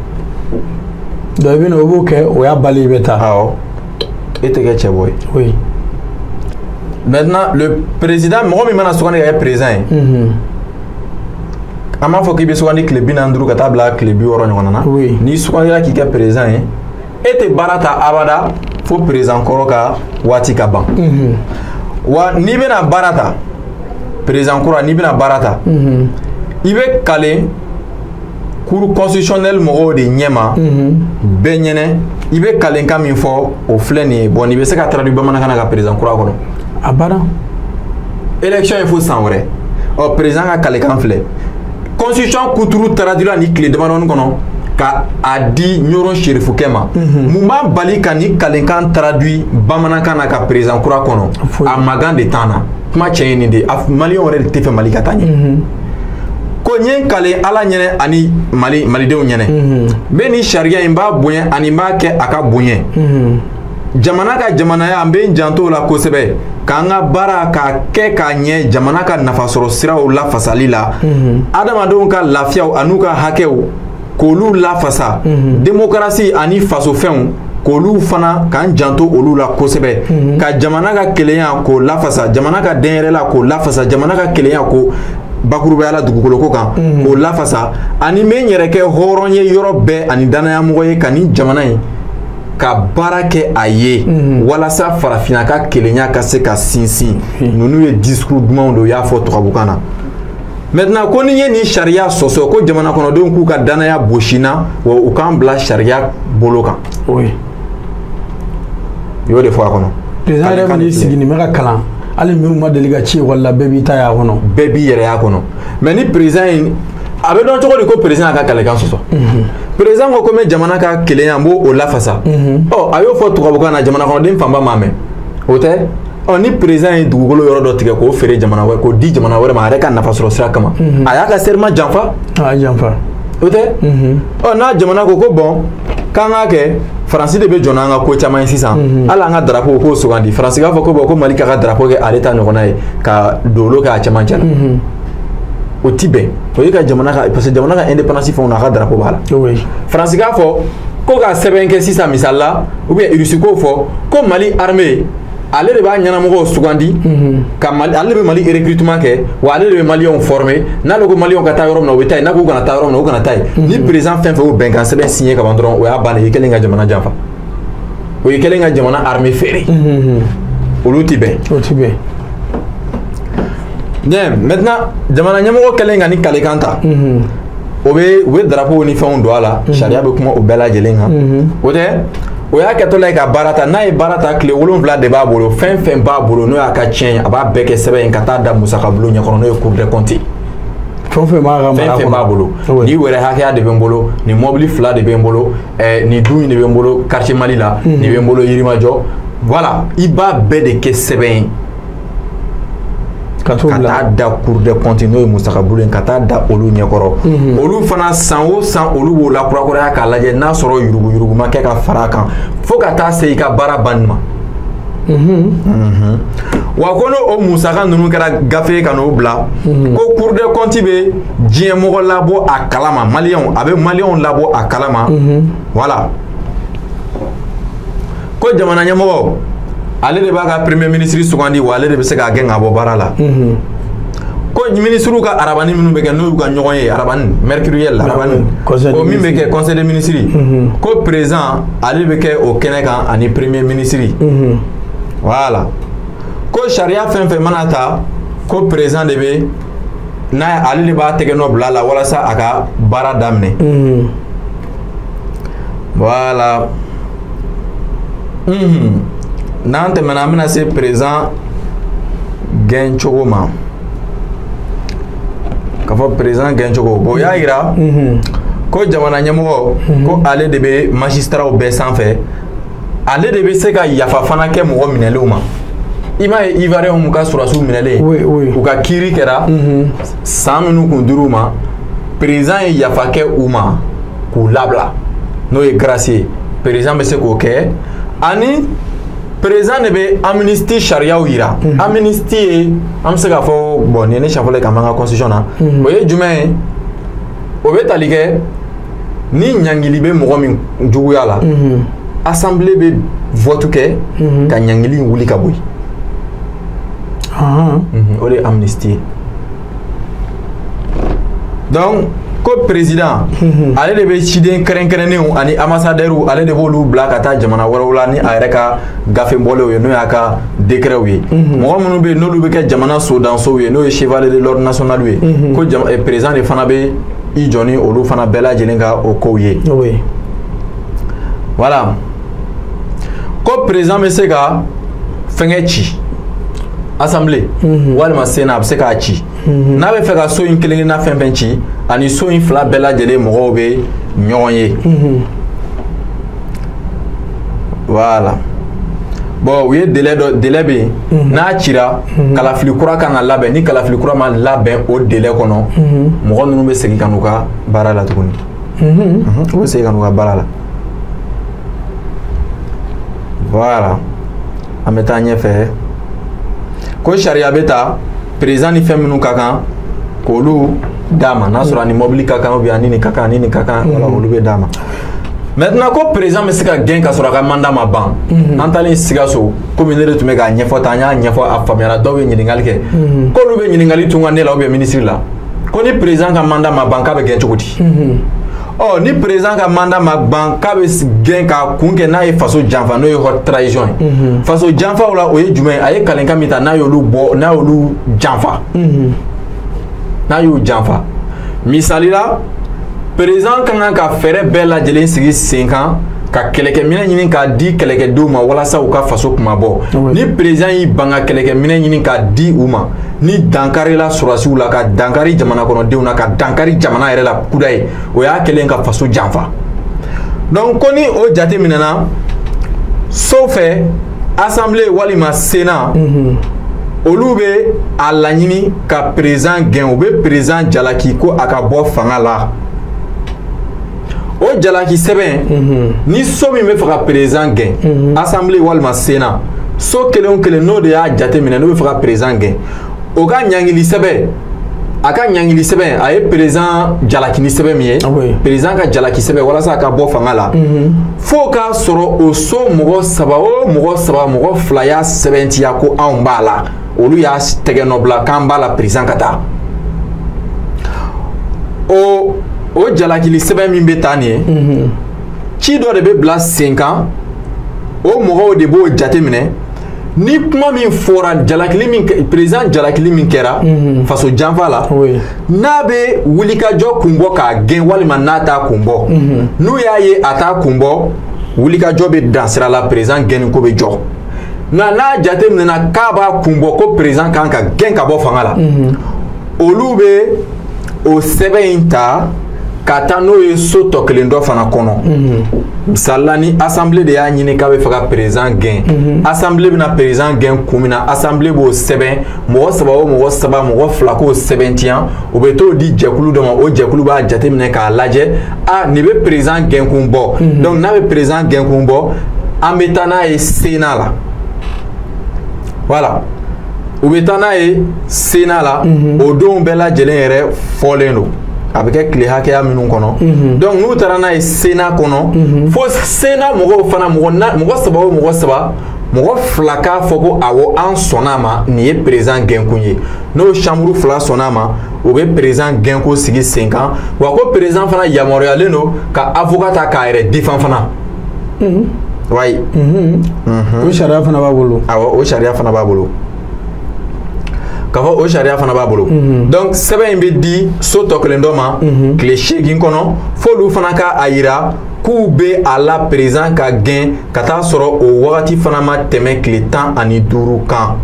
donc i bɛna o b'o kɛ o y'a bali i bɛ taa awɔ e tɛ kɛ cɛbɔ ye oui maintenant le président mɔgɔ min mana sugandi ka kɛ président ye an b'a fɔ k'i bɛ sugandi tile 45 ka taa bila tile 60 ɲɔgɔn na n'i sugandira k'i kɛ président ye e tɛ baara ta abada fo président kɔrɔ ka waati ka ban wa n'i bɛna baara ta président kura n'i bɛna baara ta i bɛ kale cour constitutionnelle mɔgɔw de ɲɛma bɛɛ ɲɛnɛ i bɛ kalenkan min fɔ o filɛ nin ye bon nin bɛ se ka traduit bamanankan na ka président kura kɔnɔ a banna élection ye fo san wɛrɛ ɔ président ka kalekan filɛ constitution kuturu traduit ni tile damadɔni kɔnɔ ka a di ɲɔrɔ serifukɛ ma mun b'a bali ka ni kalenkan traduit bamanankan na ka président kura kɔnɔ a magan de t'an na kuma cɛ ye nin de maliyɛnw yɛrɛ de tɛ fɛ Mali ka taa ɲɛ ko n ye kale ala ɲɛnɛ ani malidenw ɲɛnɛ n bɛ nin sariya in b'a bonya ani n b'a kɛ a ka bonya jamana ka jamanaya an bɛ n janto o la kosɛbɛ k'an ka baara k'a kɛ k'a ɲɛ jamana ka nafasɔrɔ siraw lafasali la adamadenw ka lafiyaw an'u ka hakɛw k'olu lafasa démocratie ani fasofɛnw k'olu fana k'an janto olu la kosɛbɛ ka jamana ka kelenya k'o lafasa jamana ka denyɛrɛla k'o lafasa jamana ka kelenya k'o bakurubaya la dugukolo ko kan k'o lafasa ani n bɛ n yɛrɛ kɛ hɔrɔn ye yɔrɔ bɛɛ ani danayamɔgɔ ye ka nin jamana in ka baara kɛ a ye walasa farafinna ka kelenya ka se ka sinsin ninnu ye discours dumanw de u y'a fɔ tubabukan na maintenant ko ni ye nin sariya sɔsɔ ko jamana kɔnɔdenw k'u ka danaya bosi na wa u k'an bila sariya bolo kan oui i y'o de fɔ a kɔnɔ président yɛrɛ min sigi nin bɛ ka kalan hali minnu ma deli ka ci wala bɛɛ b'i ta y'a kɔnɔ bɛɛ b'i yɛrɛ y'a kɔnɔ mais ni président in a bɛ dɔn cogo di ko président ka kalekan sɔsɔ président ko komi jamana ka kelenya an b'o lafasa ɔ a y'o fɔ tubabukan na jamana kɔnɔden fanba m'a mɛn o tɛ ɔ ni président ye dugukolo yɔrɔ dɔ tigɛ k'o feere jamana wɛrɛ k'o di jamana wɛrɛ ma a yɛrɛ ka nafasɔrɔ sira kama a y'a ka serment janfa a y'a janfa o tɛ ɔ n'a jamana ko bon k'an k'a kɛ faransi de bɛ jɔ n'an ka ko caman ye sisan hali an ka drapeau k'o sugandi faransi k'a fɔ ko ko Mali k'a ka drapeau kɛ ale ta ɲɔgɔnna ye ka dolo kɛ a cɛmancɛ la o ti bɛn o ye ka jamana ka parce que jamana ka indépendance fɛnw na a ka drapeau b'a la faransi k'a fɔ ko ka sɛbɛn kɛ sisan misali la ou bien Russie k'o fɔ ko Mali armée ale de b'a ɲɛnamɔgɔw sugandi ka ale bɛ Mali recrutement kɛ wa ale de bɛ maliyɛnw former n'ale ko maliyɛnw ka taa yɔrɔ min na o bɛ taa yen n'a ko kana taa yɔrɔ min na o kana taa yen ni président fɛn fɛn y'o bɛnkan sɛbɛn signé ka ban dɔrɔn o y'a bannen i kɛlen ka jamana janfa o ye kɛlen ka jamana armée feere olu ti bɛn o ti bɛn bien maintenant jamana ɲɛmɔgɔ kɛlen ka ni kalekan ta o bɛ drapeau ni fɛnw don a la sariya bɛ kuma o bɛɛ lajɛlen kan o tɛ o y'a kɛtɔla ye ka baara ta n'a ye baara ta tile 7 de b'a bolo fɛn fɛn b'a bolo n'o y'a ka tiɲɛ a b'a bɛɛ kɛ sɛbɛn ye ka taa da musakabulon ɲɛkɔrɔ n'o ye Cour des comptes fɛn fɛn b'a bolo ni wɛrɛ hakɛya de bɛ n bolo ni mobili 2 de bɛ n bolo ni du in de bɛ n bolo quartier Mali la ni bɛ n bolo Yirimajɔ voilà i b'a bɛɛ de kɛ sɛbɛn ye ka taa da Cour des comptes n'o ye musakabulon ye ka taa da olu ɲɛkɔrɔ olu fana san o san olu b'o la kurakuraya k'a lajɛ n'a sɔrɔ yurugu ma kɛ ka fara a kan fo ka taa se i ka baara banni ma wa ko n'o musaka ninnu kɛra gafe ka n'o bila ko Cour des comptes bɛ diɲɛ mɔgɔ labɔ a kalama maliyɛnw a bɛ maliyɛnw labɔ a kalama voilà ko jamana ɲɛmɔgɔ ale de b'a ka premier ministre sugandi wa ale de bɛ se k'a gɛn ka bɔ baara la ko ministres ka arabani minnu bɛ kɛ n'u y'u ka ɲɔgɔn ye arabani mercuriel arabani o min bɛ kɛ conseil des ministres ko président ale bɛ kɛ o kɛnɛ kan ani premier ministre voilà ko sariya fɛn fɛn mana ta ko président de bɛ n'a ale de b'a tɛgɛ nɔ bila la walasa a ka baara daminɛ voilà n'an tɛmɛna an bɛna se président gɛn cogo ma k'a fɔ président gɛn cogo bon o y'a yira ko jamana ɲɛmɔgɔ ko ale de bɛ magistraw bɛɛ sanfɛ ale de bɛ se ka yafa fana kɛ mɔgɔ minɛlenw ma i m'a ye ivoiriyɛnw ka sɔrɔdasiw minɛlen u ka kiiri kɛra san minnu kun dir'u ma président ye yafa kɛ u ma k'u labila n'o ye grâce ye président bɛ se k'o kɛ ani président de bɛ amnistie sariyaw yira amnistie ye an bɛ se k'a fɔ bon nin ye ne siɲɛ fɔlɔ ye ka m'an ka constitution na o ye jumɛn ye o bɛ tali kɛ ni ɲangili bɛ mɔgɔ min juguya la assemblée bɛ vote kɛ ka ɲangili wuli ka bɔ yen o de ye amnistie ye donc ko président ale de bɛ ciden kɛrɛnkɛrɛnnenw ani ambassadeurs ale de b'olu bila ka taa jamana wɛrɛw la ni a yɛrɛ ka gafebɔlenw ye n'o y'a ka décrets ye mɔgɔ minnu bɛ yen n'olu bɛ kɛ jamana sodansow ye n'o ye chevalier de l'ordre national ye ko président de fana bɛ i jɔ ni olu fana bɛɛ lajɛlen ka o kow ye voilà ko président bɛ se ka fɛngɛ ci assemblée walima sénat a bɛ se k'a ci n'a bɛ fɛ ka so in kelen-kelenna fɛn fɛn ci ani so in fila bɛɛ lajɛlen mɔgɔw bɛ ɲɔgɔn ye voilà bon u ye délai bɛ yen n'a cira kalafili kura kan ka labɛn ni kalafili kura ma labɛn o délai kɔnɔ mɔgɔ ninnu bɛ segin ka n'u ka baara la tuguni u bɛ segin ka n'u ka baara la voilà an bɛ taa ɲɛfɛ ko sariya bɛ ta président ni fɛn minnu ka kan k'olu d'a ma n'a sɔrɔ ani mobili ka kan ou bien ani nin ka kan ani nin ka kan wala olu bɛ d'a ma maintenant ko président bɛ se ka gɛn ka sɔrɔ a ka mandat ma ban an taalen Sikaso komi ne de tun bɛ k'a ɲɛfɔ tan an y'a ɲɛfɔ a faamuyara dɔw bɛ ɲininkali kɛ k'olu bɛ ɲininkali tun ka ne la ou bien ministre la ko ni président ka mandat ma ban k'a bɛ gɛn cogo di ni président ka mandat ma ban k'a bɛ gɛn ka kun kɛ n'a ye faso janfa n'o ye haute trahison ye faso janfaw la o ye jumɛn ye a ye kalenkan min ta n'a y'olu bɔ n'a y'olu janfa n'a y'u janfa misali la président ka kan ka fɛɛrɛ bɛɛ lajɛlen sigi sen kan ka kɛlɛkɛminɛ ɲini k'a di kɛlɛkɛdenw ma walasa u ka faso kuma bɔ ni président y'i ban ka kɛlɛkɛminɛ ɲini k'a di u ma ni dankari la sɔrɔdasiw la ka dankari jamana kɔnɔdenw na ka dankari jamana yɛrɛ la kuda ye o y'a kɛlen ka faso janfa donc ko ni o jate minɛna so fɛ assemblée walima sénat olu bɛ a laɲini ka président gɛn u bɛ président jalaki ko a ka bɔ fanga la o jalaki sɛbɛn ni so min bɛ fɛ ka président gɛn assemblée walima sénat so kelen o kelen n'o de y'a jate minɛ n'o bɛ fɛ ka président gɛn o ka ɲangili sɛbɛn aka nyangili sɛbɛn a ye président jalakini sɛbɛn min ye président ka jalaki sɛbɛn walasa a ka bɔ fanga la fo k'a sɔrɔ o so mɔgɔ saba o mɔgɔ saba mɔgɔ fila y'a sɛbɛntiya ko anw b'a la olu y'a tɛgɛ nɔ bila k'an b'a la président ka taa o jalakili sɛbɛn min bɛ taa nin ye ci dɔ de bɛ bila sen kan o mɔgɔw de b'o jate minɛ ni kuma min fɔra jalakili min président jalakili min kɛra faso janfa la n'a bɛ wulikajɔ kun bɔ k'a gɛn walima n'a t'a kun bɔ n'u y'a ye a t'a kun bɔ wulikajɔ bɛ dan sira la président gɛnni ko bɛ jɔ nka n'a jate minɛna k'a b'a kun bɔ ko président kan ka gɛn ka bɔ fanga la olu bɛ o sɛbɛn in ta ka taa n'o ye so tɔ kelen dɔ fana kɔnɔ misalila ni assemblée de y'a ɲini k'a bɛ fɛ ka président gɛn assemblée bɛna président gɛn kun min na assemblée b'o sɛbɛn mɔgɔ saba o mɔgɔ saba mɔgɔ fila k'o sɛbɛntiya o bɛ t'o di jɛkulu dɔ ma o jɛkulu b'a jateminɛ k'a lajɛ nin bɛ président gɛn kun bɔ donc n'a bɛ président gɛn kun bɔ an bɛ taa n'a ye Sénat la voilà u bɛ taa n'a ye Sénat la o donw bɛɛ lajɛlen yɛrɛ fɔlen don a bɛ kɛ tile hakɛya minnu kɔnɔ donc n'u taara n'a ye Sénat kɔnɔ fo Sénat mɔgɔw fana mɔgɔ saba o mɔgɔ saba mɔgɔ fila k'a fɔ ko awɔ an sɔnn'a ma nin ye président gɛnkun ye n'o chambre fila sɔnn'a ma o bɛ président gɛnko sigi sen kan wa ko président fana yamaruyalen don ka avocat ta k'a yɛrɛ défend fana wayi o sariya fana b'a bolo awɔ o sariya fana b'a bolo k'a fɔ o sariya fana b'a bolo donc sɛbɛn in bɛ di so tɔ kelen dɔ ma tile 8 kɔnɔ f'olu fana k'a yira k'u bɛ a la président ka gɛn ka taa sɔrɔ o wagati fana ma tɛmɛ tile 15 kan.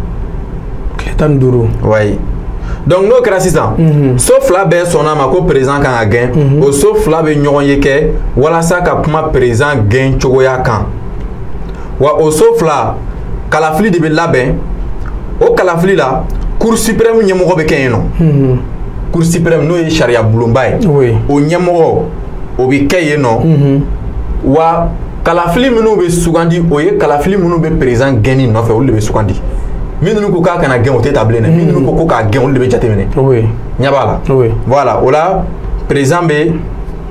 tile 15 wayi donc n'o kɛra sisan so fila bɛɛ sɔnna ma ko président kan ka gɛn o so fila bɛ ɲɔgɔn ye kɛ walasa ka kuma président gɛn cogoya kan wa o so fila kalafili de bɛ labɛn o kalafili la Cour suprême ɲɛmɔgɔ bɛ kɛ yen nɔ Cour suprême n'o ye sariya bulonba ye o ɲɛmɔgɔ o bɛ kɛ yen nɔ wa kalafili minnu bɛ sugandi o ye kalafili minnu bɛ président gɛnni nɔfɛ olu de bɛ sugandi minnu ko k'a kana gɛn o tɛ ta bilen dɛ minnu ko k'a gɛn olu de bɛ jateminɛ ɲɛ b'a la voilà o la président bɛ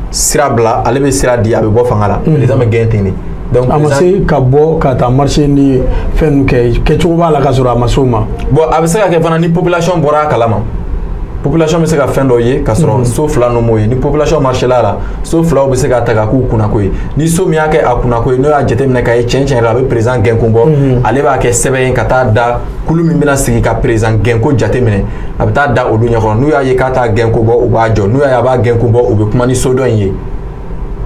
sira bila ale bɛ sira di a bɛ bɔ fanga la président bɛ gɛn ten de. donc a ma se ka bɔ ka taa marché ni fɛn kɛ kɛcogo b'a la ka sɔrɔ a ma s'o ma. bon a bɛ se ka kɛ fana ni population bɔra a kalama population bɛ se ka fɛn dɔ ye ka sɔrɔ so fila n'o m'o ye ni population marché la la so filaw bɛ se ka ta ka k'u kunnako ye ni so min y'a kɛ a kunnako ye n'o y'a jateminɛ k'a ye tiɲɛ tiɲɛ yɛrɛ a bɛ président gɛnkun bɔ ale b'a kɛ sɛbɛn ye ka taa da kulu min bɛna sigi ka président gɛnko jateminɛ a bɛ taa da olu ɲɛkɔrɔ n'u y'a ye k'a t'a gɛnko bɔ u b'a jɔ n'u y'a ye a b'a gɛnko bɔ u bɛ kuma ni so dɔ in ye.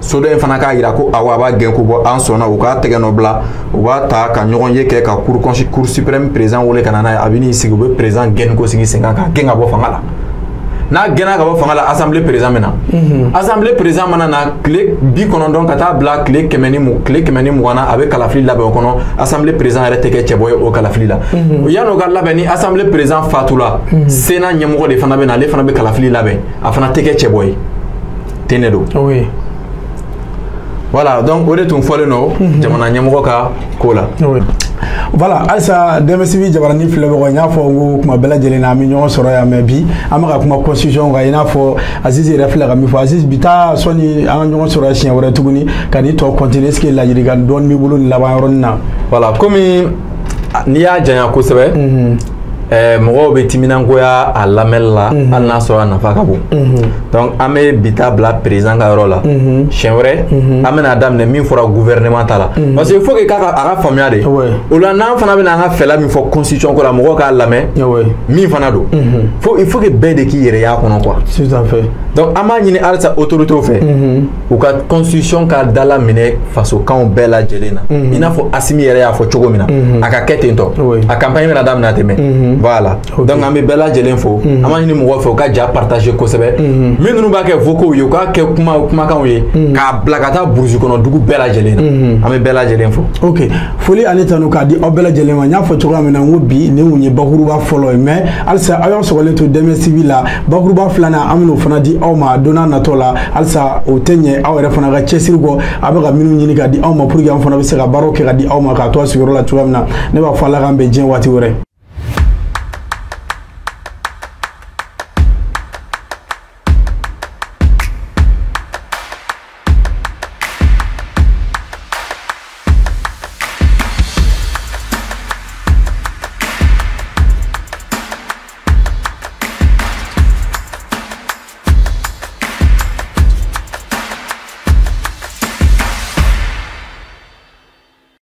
so dɔ in fana k'a yira ko awɔ a b'a gɛnko bɔ an sɔnna u k'a tɛgɛ nɔ bila u b'a ta ka ɲɔgɔn ye kɛ ka cour suprême président wele ka na n'a ye a bɛ n'i sigi u bɛ président gɛnni ko sigi sen kan k'a gɛn ka bɔ fanga la n'a gɛnna ka bɔ fanga la assemblée président bɛ na assemblée président mana na tile 90 ka taa bila tile 120 na a bɛ kalafili labɛn o kɔnɔ assemblée président yɛrɛ tɛ kɛ cɛbɔ ye o kalafili la yan'o ka labɛn ni assemblée président fatula Sénat ɲɛmɔgɔ de fana bɛ na ale fana bɛ kalafili labɛn a fana tɛ kɛ cɛbɔ ye ten de don. voilà donc o de tun fɔlen don jamana ɲɛmɔgɔ ka ko la. voilà halisa DMS Jabaranin filɛbagaw n y'a fɔ n ko kuma bɛɛ lajɛlen na an bɛ ɲɔgɔn sɔrɔ yan mais bi an bɛ ka kuma constitution kan i n'a fɔ Azizi yɛrɛ filɛ ka min fɔ Azizi bi taa sɔnni an ka ɲɔgɔn sɔrɔ siɲɛ wɛrɛ tuguni ka n'i tɔ continuer est-ce que ladilikan dɔɔni b'i bolo nin laban yɔrɔnin na. voilà komi n'i y'a janya kosɛbɛ mɔgɔw bɛ timinangoya a lamɛnni la hali n'a sɔrɔ a nafa ka bon donc an bɛ bi ta bila président ka yɔrɔ la siɲɛ wɛrɛ an bɛna daminɛ min fɔra gouvernement ta la parce que il faut que a ka faamuya de o la n'an fana bɛna an ka fɛla min fɔ constitution ko la mɔgɔw k'a lamɛn min fana don il faut que bɛɛ de k'i yɛrɛ y'a kɔnɔ quoi. tout à fait. donc an b'a ɲini halisa autorités fɛ u ka constitution ka dala minɛ fasokanw bɛɛ lajɛlen na i n'a fɔ Asimi yɛrɛ y'a fɔ cogo min na a ka kɛ ten tɔ a campagne bɛna daminɛ ten mɛ. voilà donc an bɛ bɛɛ lajɛlen fo an b'a ɲini mɔgɔw fɛ u ka ja partager kosɛbɛ minnu b'a kɛ vocaux ye u k'a kɛ kumakanw ye k'a bila ka taa burusi kɔnɔ dugu bɛɛ lajɛlen na an bɛ bɛɛ lajɛlen fo. ok foli ani tanu k'a di aw bɛɛ lajɛlen ma n y'a fɔ cogoya min na n ko bi nin kun ye bakuruba fɔlɔ ye mais halisa aw y'aw sɔgɔlen to DMS TV la bakuruba filanan an bɛn'o fana di aw ma don n'a nataw la halisa o tɛ ɲɛ aw yɛrɛ fana ka cɛsiri kɔ a bɛ ka minnu ɲini k'a di aw ma pour que an fana bɛ se ka baaraw kɛ ka di aw ma k'a to a sigiyɔrɔ la cogoya min na ne b'a fɔ Ala k'an bɛn diɲɛ waati wɛrɛ.